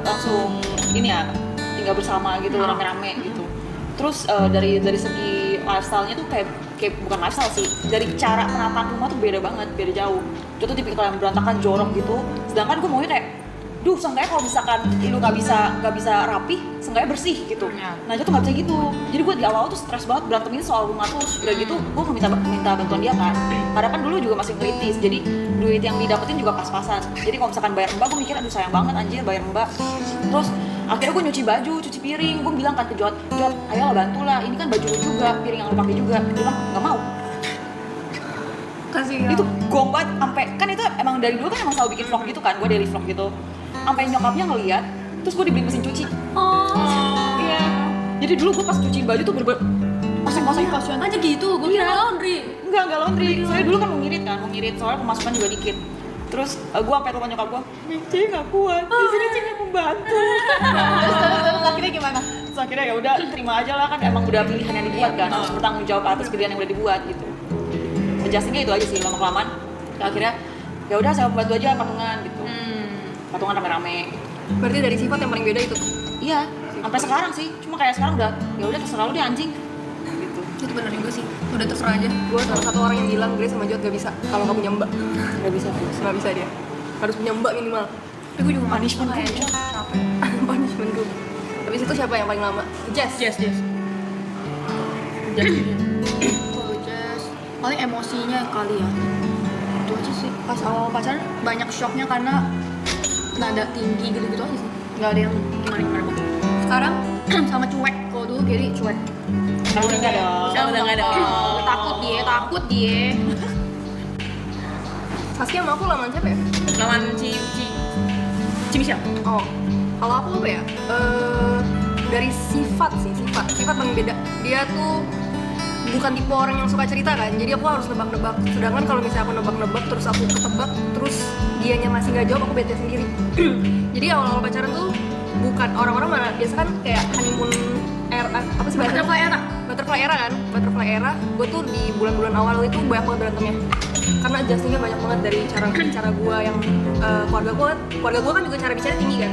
langsung ini ya, tinggal bersama gitu, rame-rame gitu. Terus dari segi lifestyle-nya tuh kayak bukan lifestyle sih, dari cara penataan rumah tuh beda banget, beda jauh. Itu tuh tipikal yang berantakan, jorok gitu. Sedangkan gue maunya kayak, duh, seenggaknya kalau misalkan lu nggak bisa rapi, seenggaknya bersih gitu. Nah itu tuh nggak bisa gitu. Jadi gue di awal tuh stres banget berantemin soal rumah terus. Udah gitu, gue minta bantuan dia kan. Karena kan dulu juga masih ngelitis, jadi duit yang didapetin juga pas-pasan. Jadi kalau misalkan bayar mbak, gue mikir aduh sayang banget anjir bayar mbak. Terus akhirnya gue nyuci baju, cuci piring. Gue bilang kan ke Jod, ayolah bantulah. Ini kan baju lu juga, piring yang lu pakai juga. Dia bilang nggak mau. Kasih Itu gong banget, sampai kan itu emang dari dulu kan emang selalu bikin vlog gitu kan, gue daily vlog gitu. Sampai nyokapnya ngeliat, terus gue dibeliin mesin cuci. Iya. Jadi dulu gue pas cuciin baju tuh bener-bener kosong. aja gitu, gue kira laundry. Enggak laundry. Soalnya dulu kan mau ngirit, soalnya pemasukan juga dikit. Terus gue sampai rumah nyokap gue, Cing nggak kuat, di sini Cing yang membantu. Terus akhirnya gimana? Terus akhirnya ya udah terima aja lah, kan emang udah pilihan yang dibuat kan, harus bertanggung jawab atas pilihan yang udah dibuat gitu. Adjustingnya itu aja sih, lama kelamaan. Akhirnya ya udah saya membantu aja patungan gitu. Patungan rame-rame. Berarti dari sifat yang paling beda itu. Iya, sampai sekarang sih. Cuma kayak sekarang udah ya udah terserah lu deh anjing. Gitu. Itu benar juga sih, udah terserah aja. Gue salah satu orang yang bilang Grace sama Jod gak bisa kalau gak punya mbak. Nggak bisa. Nggak bisa dia. Harus punya mbak minimal. Tapi gue juga punishment kayaknya capek. Punishment group. Habis itu siapa yang paling lama? Jess. Yes. Kalau Jess, paling emosinya kali ya. Itu aja sih. Pas awal pacaran banyak shocknya karena nada tinggi gitu-gitu aja sih. Gak ada yang gimana. Sekarang sama cuek. Kalau dulu Gary cuek. Sekarang udah nggak dong. Sekarang udah nggak dong. Takut dia. Saskia sama aku lamaan siapa ya? Lawan Cimichel. Oh, kalau aku apa ya? Dari sifat sih, sifat paling beda. Dia tuh bukan tipe orang yang suka cerita kan, jadi aku harus nebak-nebak. Sedangkan kalau misalnya aku nebak-nebak terus aku ketebak, terus dianya masih nggak jawab, aku bete sendiri. Jadi awal-awal pacaran tuh bukan orang-orang mana biasa kan kayak honeymoon era, apa sih bahasanya? Butterfly era. Gue tuh di bulan-bulan awal itu banyak banget berantemnya. Karena adjustingnya banyak banget dari cara gue yang keluarga gue kan juga cara bicara tinggi kan,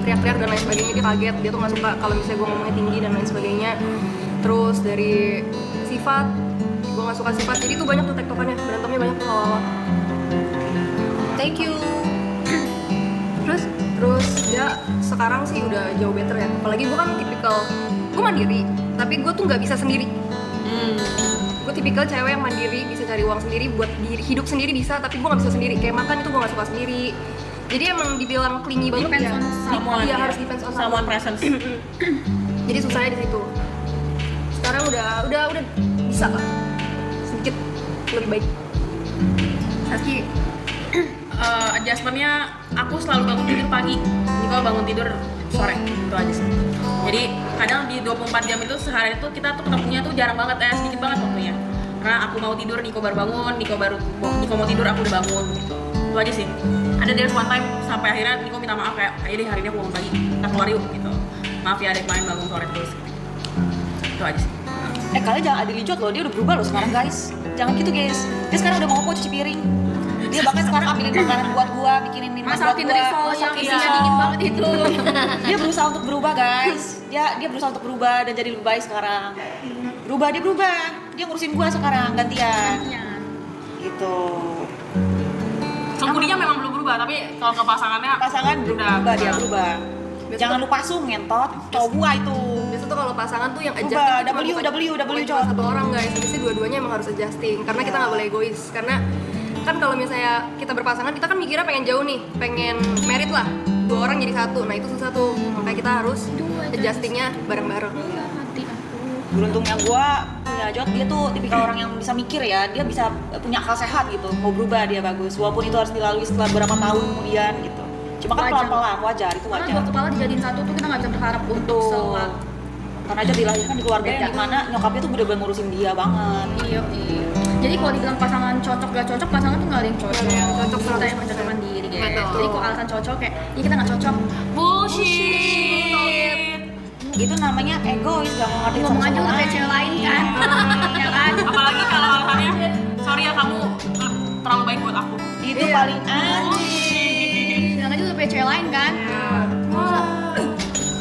teriak-teriak dan lain sebagainya. Dia kaget, dia tuh nggak suka kalau misalnya gue ngomongnya tinggi dan lain sebagainya. Terus dari sifat, gue nggak suka sifat, jadi tuh banyak tuh tektokannya, berantemnya banyak tuh awal-awal. Thank you. Terus dia sekarang sih udah jauh better ya. Apalagi gue kan tipikal, gue mandiri, tapi gue tuh nggak bisa sendiri. Gue tipikal cewek yang mandiri, bisa cari uang sendiri, buat hidup sendiri bisa, tapi gue nggak bisa sendiri. Kayak makan itu gue nggak suka sendiri. Jadi emang dibilang clingy banget ya. Iya, harus depends on someone presence. Jadi susahnya di situ. Sekarang udah bisa lah, sedikit lebih baik. Saski, adjustmentnya aku selalu bangun tidur pagi. Niko bangun tidur sore, itu aja sih. Jadi kadang di 24 jam itu sehari itu kita tuh ketemunya tuh jarang banget, sedikit banget waktunya. Karena aku mau tidur, Niko baru bangun, Niko mau tidur, aku udah bangun gitu. Itu aja sih. Ada there's one time sampai akhirnya Niko minta maaf kayak, ayo deh hari ini aku bangun pagi, kita keluar yuk gitu. Maaf ya, ada kemarin bangun sore terus. Itu aja sih. Kalian jangan adili Jod loh, dia udah berubah loh sekarang guys. Jangan gitu guys. Dia sekarang udah mau kok cuci piring. Dia bahkan sekarang ambilin makanan buat gua, bikinin minuman buat Masakin gua. risol yang isinya dingin banget itu. Dia berusaha untuk berubah guys. Dia berusaha untuk berubah dan jadi lebih baik sekarang. Berubah. Dia ngurusin gua sekarang gantian. Gitu. Sengkudinya memang belum berubah, tapi kalau ke pasangannya Pasangan berubah, dia berubah. Jangan lupa sung ngentot, cowok gua itu. Biasa tuh kalau pasangan tuh yang Berubah, adjusting W, cuma satu orang guys, tapi sih dua-duanya emang harus adjusting karena kita nggak boleh egois. Karena kan kalau misalnya kita berpasangan, kita kan mikirnya pengen jauh nih, pengen merit lah, 2 orang jadi satu. Nah itu susah tuh, makanya kita harus adjustingnya bareng-bareng. Beruntungnya gua punya Jod, dia tuh tipikal orang yang bisa mikir ya, dia bisa punya akal sehat gitu, mau berubah dia bagus, walaupun itu harus dilalui setelah beberapa tahun kemudian gitu. Cuma kan pelan-pelan, wajar, itu Karena wajar. 2 kepala dijadiin satu tuh kita nggak bisa berharap untuk selalu. Karena Jod dilahirkan di keluarga yang dimana nyokapnya tuh bener-bener ngurusin dia banget. Iya. Jadi kalau dibilang pasangan cocok gak cocok, pasangan tuh nggak ada yang cocok. Cocok Kita yang cocok mandiri guys. Betul. Jadi kalau alasan cocok kayak, ya kita nggak cocok. bullshit. Itu namanya egois, gak mau ngerti Ngomong sama aja udah orang kayak cewek lain kan. Ya kan? Apalagi kalau alasannya, sorry ya kamu terlalu baik buat aku. Itu paling aneh. Bilang aja udah kayak cewek lain kan.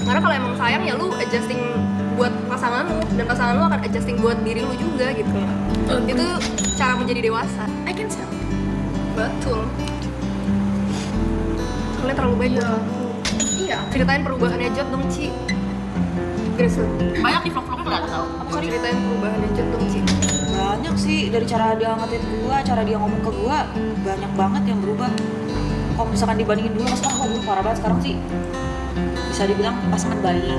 Karena kalau emang sayang ya lu adjusting buat pasangan lu, dan pasangan lu akan adjusting buat diri lu juga gitu. Itu cara menjadi dewasa. I can tell. Betul. Kalian terlalu baik buat aku. Iya. Ceritain perubahannya Jod dong, Ci. Grace, Banyak di vlog-vlognya kelihatan tau. ceritain perubahannya Jod dong, Ci. Banyak sih, dari cara dia ngatain gua, cara dia ngomong ke gua, banyak banget yang berubah. Kalau misalkan dibandingin dulu, mas sekarang gue parah banget. Sekarang sih bisa dibilang pasangan baik.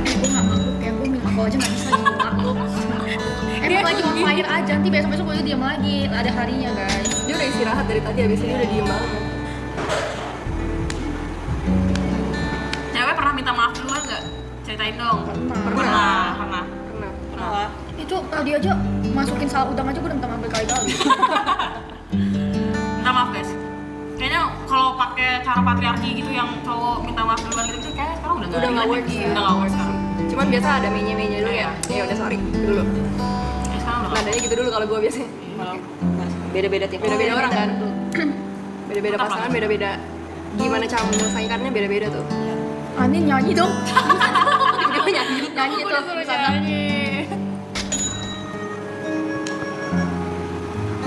Gue gak makhluk ya, gue minum aku aja gak bisa jadi makhluk. Emang lagi on fire aja, nanti besok-besok gue diam lagi. Ada harinya guys. Dia udah istirahat dari tadi, abis ini udah diem banget. Cewek pernah minta maaf duluan nggak? Ceritain dong. Pernah. Pernah. Kenapa? Itu tadi aja masukin salah udang aja gue udah minta maaf berkali-kali. Minta maaf guys. Kayaknya kalau pakai cara patriarki gitu yang cowok minta maaf duluan gitu kayaknya sekarang udah nggak work sih. Udah nggak work sekarang. Cuman biasa ada mainnya dulu ya. Ya udah sorry dulu. Sekarang udah. Nadanya gitu dulu kalau gue biasanya. Beda-beda tiap Beda-beda orang kan. Beda-beda Tetap pasangan, lah. beda-beda. Gimana cara menyelesaikannya beda-beda tuh. Ani nyanyi dong. Tiba-tiba nyanyi Aku itu. udah suruh nyanyi.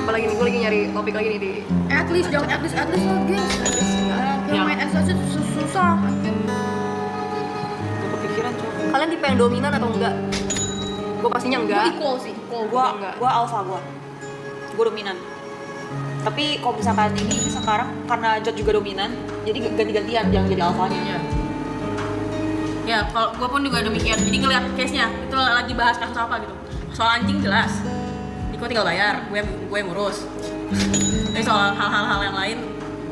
Apalagi nih, gue lagi nyari topik lagi nih di At least jangan at least lah guys. Yang main at least susah. Gak kepikiran cowok. Kalian tipe yang dominan atau enggak? Gue pastinya Gue enggak. equal sih, equal. Gua alpha gua dominan. Tapi kalau misalkan ini sekarang karena Jod juga dominan, jadi ganti-gantian yang jadi alfanya. Ya, kalau gue pun juga demikian. Jadi ngeliat case-nya, itu lagi bahas kasus apa gitu. Soal anjing jelas, Niko tinggal bayar, gue ngurus. Tapi soal hal-hal yang lain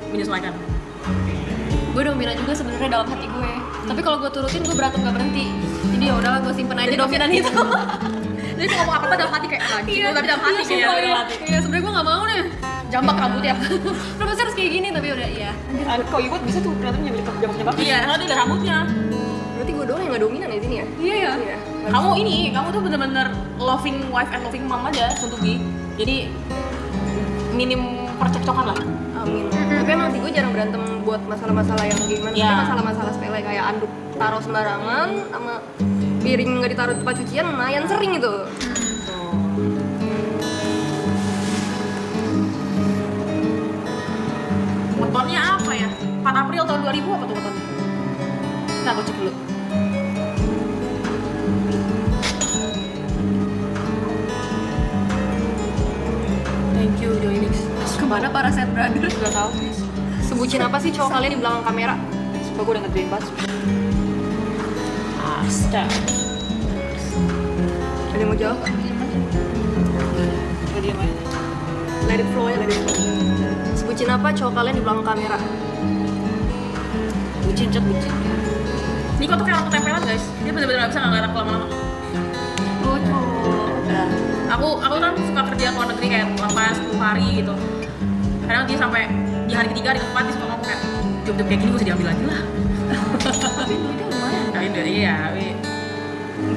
menyesuaikan. Gue dominan juga sebenarnya dalam hati gue. Tapi kalau gue turutin gue berantem gak berhenti. Jadi ya udahlah gue simpen aja dominan itu. Jadi tuh ngomong apa-apa dalam hati kayak anjing, tapi dalam hati sih. Iya, sebenarnya gue gak mau nih. Jambak rambut ya. Kenapa sih harus kayak gini? Tapi udah iya. Kok Iwat bisa tuh ternyata nyambil jambak bagus. Iya, karena dia ada rambutnya. Berarti gue doang yang gak dominan ya sini ya? Iya ya. Kamu tuh bener-bener loving wife and loving mom aja untuk Gi. Jadi minim percekcokan lah. Amin. Tapi emang sih gue jarang berantem buat masalah-masalah yang gimana. Iya. Tapi masalah-masalah sepele kayak anduk taruh sembarangan sama piring nggak ditaruh di tempat cucian lumayan sering itu. Tahunnya apa ya? 4 April tahun 2000 apa tuh tahunnya? Nah, aku cek dulu. Thank you, Joynix. Kemana para set brother? Gak tau guys. Sebutin apa sih cowok kalian di belakang kamera? Sumpah gue udah nge-dream banget. Astaga. Ada yang mau jawab? Gue diem aja. Let it flow ya, let it flow. Sebutin apa cowok kalian di belakang kamera? Bucin, Cok, bucin. Niko tuh kayak orang ketempelan guys. Dia bener-bener gak bisa ngeliat aku lama-lama. Aku kan suka kerja ke luar negeri kayak 8-10 hari gitu. Kadang dia sampai di hari ketiga, hari keempat dia suka ngomong kayak job-job kayak gini gue usah diambil lagi lah. Tapi duitnya lumayan. Tapi dari iya,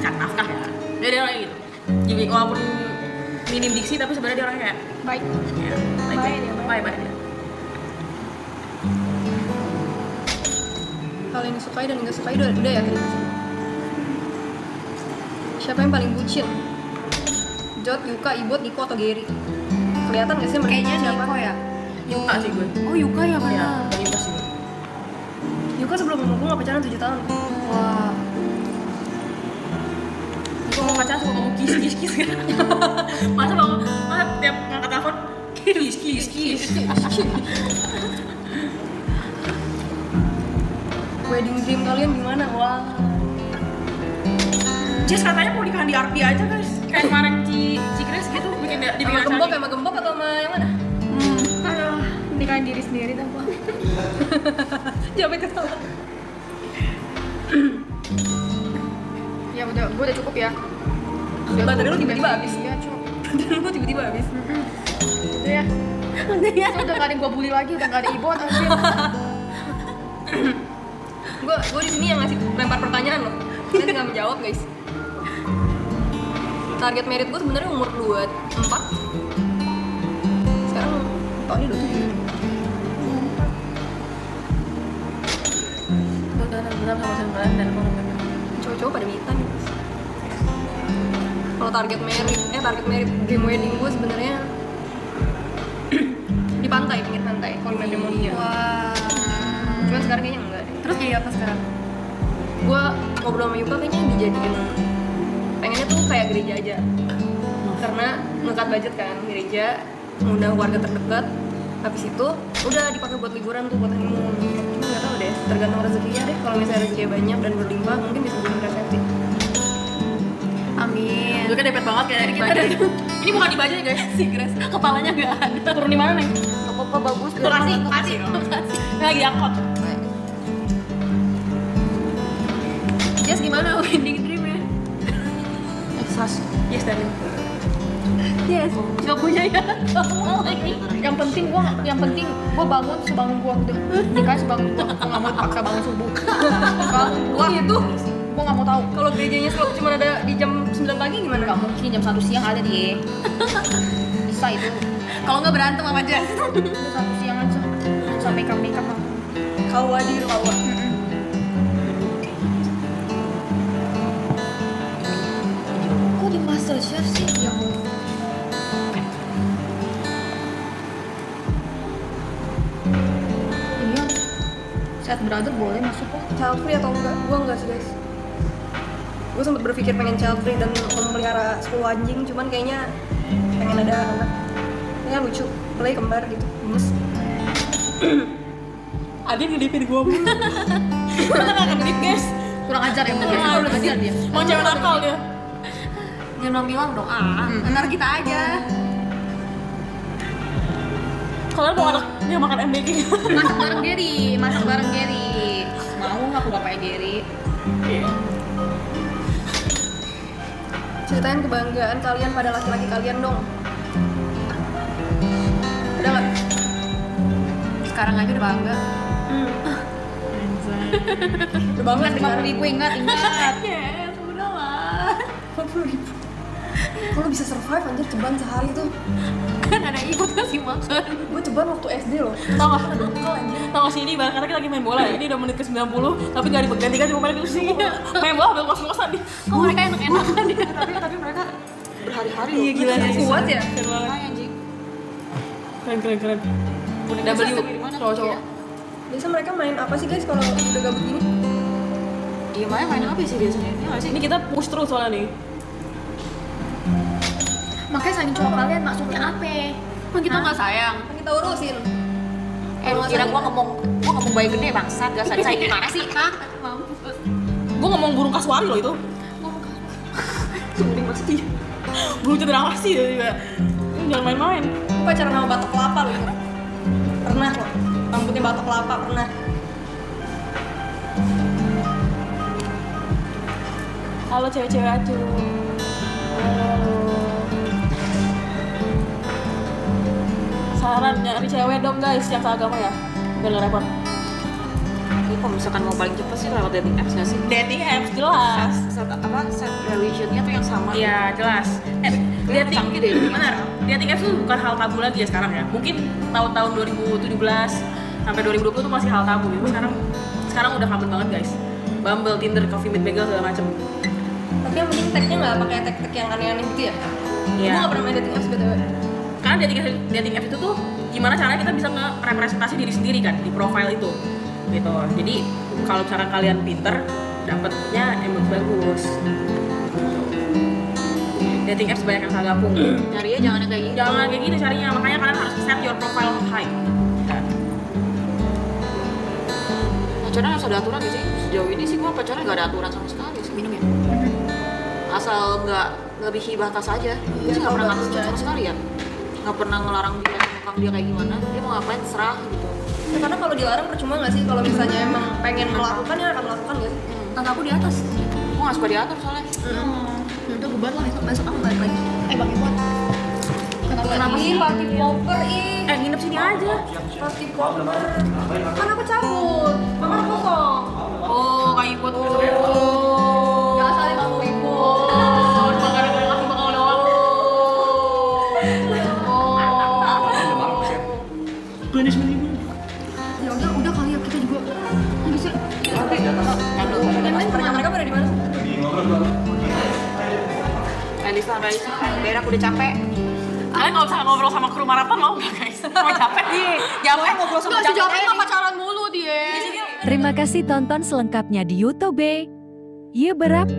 cari nafkah ya. Dia orangnya gitu. Jadi walaupun minim diksi tapi sebenarnya dia orangnya kayak Baik. ya, baik dia. Hal yang disukai dan nggak sukai udah yakin. Siapa yang paling bucin? Jod, Yuka, Ibot, Niko, atau Gary? Kelihatan nggak sih mereka Kayaknya siapa? Niko ya. Yuka sih gue. Oh Yuka ya Ya, benar. dari Yuka sih. Yuka sebelum ngomong nggak pacaran 7 tahun. Wah. Yuka mau pacaran suka ngomong kiss kan. Masa tiap ngangkat telepon kiss. Wedding dream kalian gimana? Wah. Jess katanya mau nikahan di RP aja guys. Kayak kemarin Cikres gitu bikin dibikin Sama gembok, sama gembok atau sama yang mana? Aduh, nikahin diri sendiri dah gua. Jawabnya ketawa. Ya udah, gua udah cukup ya. Baterai lu tiba-tiba habis. Iya, Cuk. Baterai lu tiba-tiba habis. Udah ya. So, udah gak ada yang gua bully lagi, udah gak ada Ibon anjir. Gue di sini yang ngasih lempar pertanyaan loh. Kalian nggak menjawab guys. Target merit gue sebenarnya umur 24. Sekarang tahunnya 27. Benar sama kalian dan Cowok-cowok pada minta nih guys. Kalau target merit dream wedding gue sebenarnya di pantai, pinggir pantai, kalau matrimoni. Wah. Cuman sekarang kayaknya enggak deh. Terus jadi apa sekarang? Gue ngobrol sama Yuka kayaknya dijadiin pengennya tuh kayak gereja aja karena ngekat budget kan, gereja ngundang keluarga terdekat, habis itu udah dipakai buat liburan tuh, buat honeymoon. Cuma nggak tahu deh, tergantung rezekinya deh. Kalau misalnya rezekinya banyak dan berlimpah mungkin bisa bikin resepsi. Amin. gue kan depet banget kayak dari baja. Ini bukan di baja ya guys. Sigres, kepalanya nggak ada. Turun di mana nih? Gak apa-apa, bagus. Makasih. Ini lagi angkot. Jess gimana wedding dream-nya? Yes dari. Yes, nggak punya ya. Yang penting gua bangun sebangun gua udah nikah sebangun gua nggak mau paksa bangun subuh. Bangun gua itu gua nggak mau tahu. Kalau gerejanya cuma ada di jam 9 pagi gimana? Nggak mungkin jam 1 siang ada dia. Bisa itu. Kalau nggak berantem sama Jess. Udah 1 siang aja. Sampai makeup. Kau hadir kau. Kok di MasterChef sih? Ya iya. Set brother boleh masuk kok. Child free atau enggak? Gue enggak sih guys. Gue sempat berpikir pengen child free dan memelihara 10 anjing, cuman kayaknya pengen ada anak. Kayaknya lucu, play kembar gitu, gemes. Adin ngedipin gue mulu. Kita nggak ngedip guys. Kurang ajar ya mungkin. Kurang Kurang ajar dia. Mau cewek nakal dia. Jangan bilang dong. Benar kita aja. Kalian mau anak dia makan MBG? Masak bareng Gary. Mau nggak aku bapaknya Gary? Ceritain kebanggaan kalian pada laki-laki kalian dong. Ada nggak? Sekarang aja udah bangga. Udah banget Ingat 50.000 ingat. Yes, udah lah. 50.000. Kalau bisa survive anjir ceban sehari tuh. Kan ada ikut kasih makan. Gue ceban waktu SD loh. Tau gak sih ini ibarat kata kita lagi main bola ya. Ini udah menit ke 90 tapi gak diganti-ganti cuma balik ke sini. Main bola udah kos-kosan nih. Oh mereka enak-enakan dia. Tapi mereka berhari-hari Iya gila nih. Kuat ya? Lumayan, Jing. Keren. Udah W dari mana? cowok-cowok. Biasa mereka main apa sih guys kalau udah gabut gini? Diem aja main apa sih biasanya? Iya nggak sih? Ini kita push terus soalnya nih. Makanya saking cowok kalian maksudnya apa? Kan kita nggak sayang. Kan kita urusin. Lu kira gua ngomong bayi gede bangsat, gak usah disayang gimana sih? Hah? Gue ngomong burung kasuari loh itu. Sumping banget sih. Burung cendrawasih itu juga. Ini jangan main-main. Gue pacaran sama batok kelapa loh itu. Pernah loh. Rambutnya batok kelapa pernah. Halo cewek-cewek acuh. Saran nyari cewek dong guys yang seagama ya. Biar gak repot. Ini kalau misalkan mau paling cepet sih lewat dating apps gak sih? Dating apps jelas. Set religionnya tuh yang sama. Iya jelas. Dating canggih deh. benar. Dating apps tuh bukan hal tabu lagi ya sekarang ya. Mungkin tahun-tahun 2017 sampai 2020 tuh masih hal tabu gitu. Sekarang udah common banget guys. Bumble, Tinder, Coffee Meet Bagel segala macem. Tapi yang penting tagnya nggak pakai tag yang aneh-aneh gitu ya? Iya. Gue nggak pernah main dating apps btw. Karena dating apps itu tuh gimana caranya kita bisa nge-representasi diri sendiri kan di profile itu gitu. Jadi kalau misalkan kalian pinter dapetnya emang bagus. Dating apps banyak yang salah gabung. Nyarinya jangan yang kayak gitu. Jangan kayak gitu carinya, makanya kalian harus set your profile high. Pacaran harus ada aturan gak sih? Sejauh ini sih gua pacaran gak ada aturan sama sekali sih, minum ya. Asal nggak lebihi batas aja. Gue sih nggak pernah ngatur sama sekali ya. Nggak pernah ngelarang dia, ngekang dia kayak gimana. Dia mau ngapain terserah gitu. Ya, karena kalau dilarang percuma nggak sih? Kalau misalnya emang pengen melakukan ya akan melakukan nggak sih? Tante aku di atas. Gue nggak suka diatur soalnya. Udah bubar lah, besok aku balik lagi. Bang Iwan. Kenapa sih party popper ih? Nginep sini aja. Party popper. Kan aku cabut. Kamar kosong. Oh, kayak ikut. Jangan saling kamu ibu. Ya udah kali ya kita juga. Bisa. Yang lain pernah mereka pada di mana? Relisa, biar aku udah capek. Kalian nggak usah ngobrol sama kru maraton mau nggak guys? Mau capek? Capek ngobrol sama Nggak sejauh ini pacaran mulu dia. Terima kasih tonton selengkapnya di YouTube. Ye berap.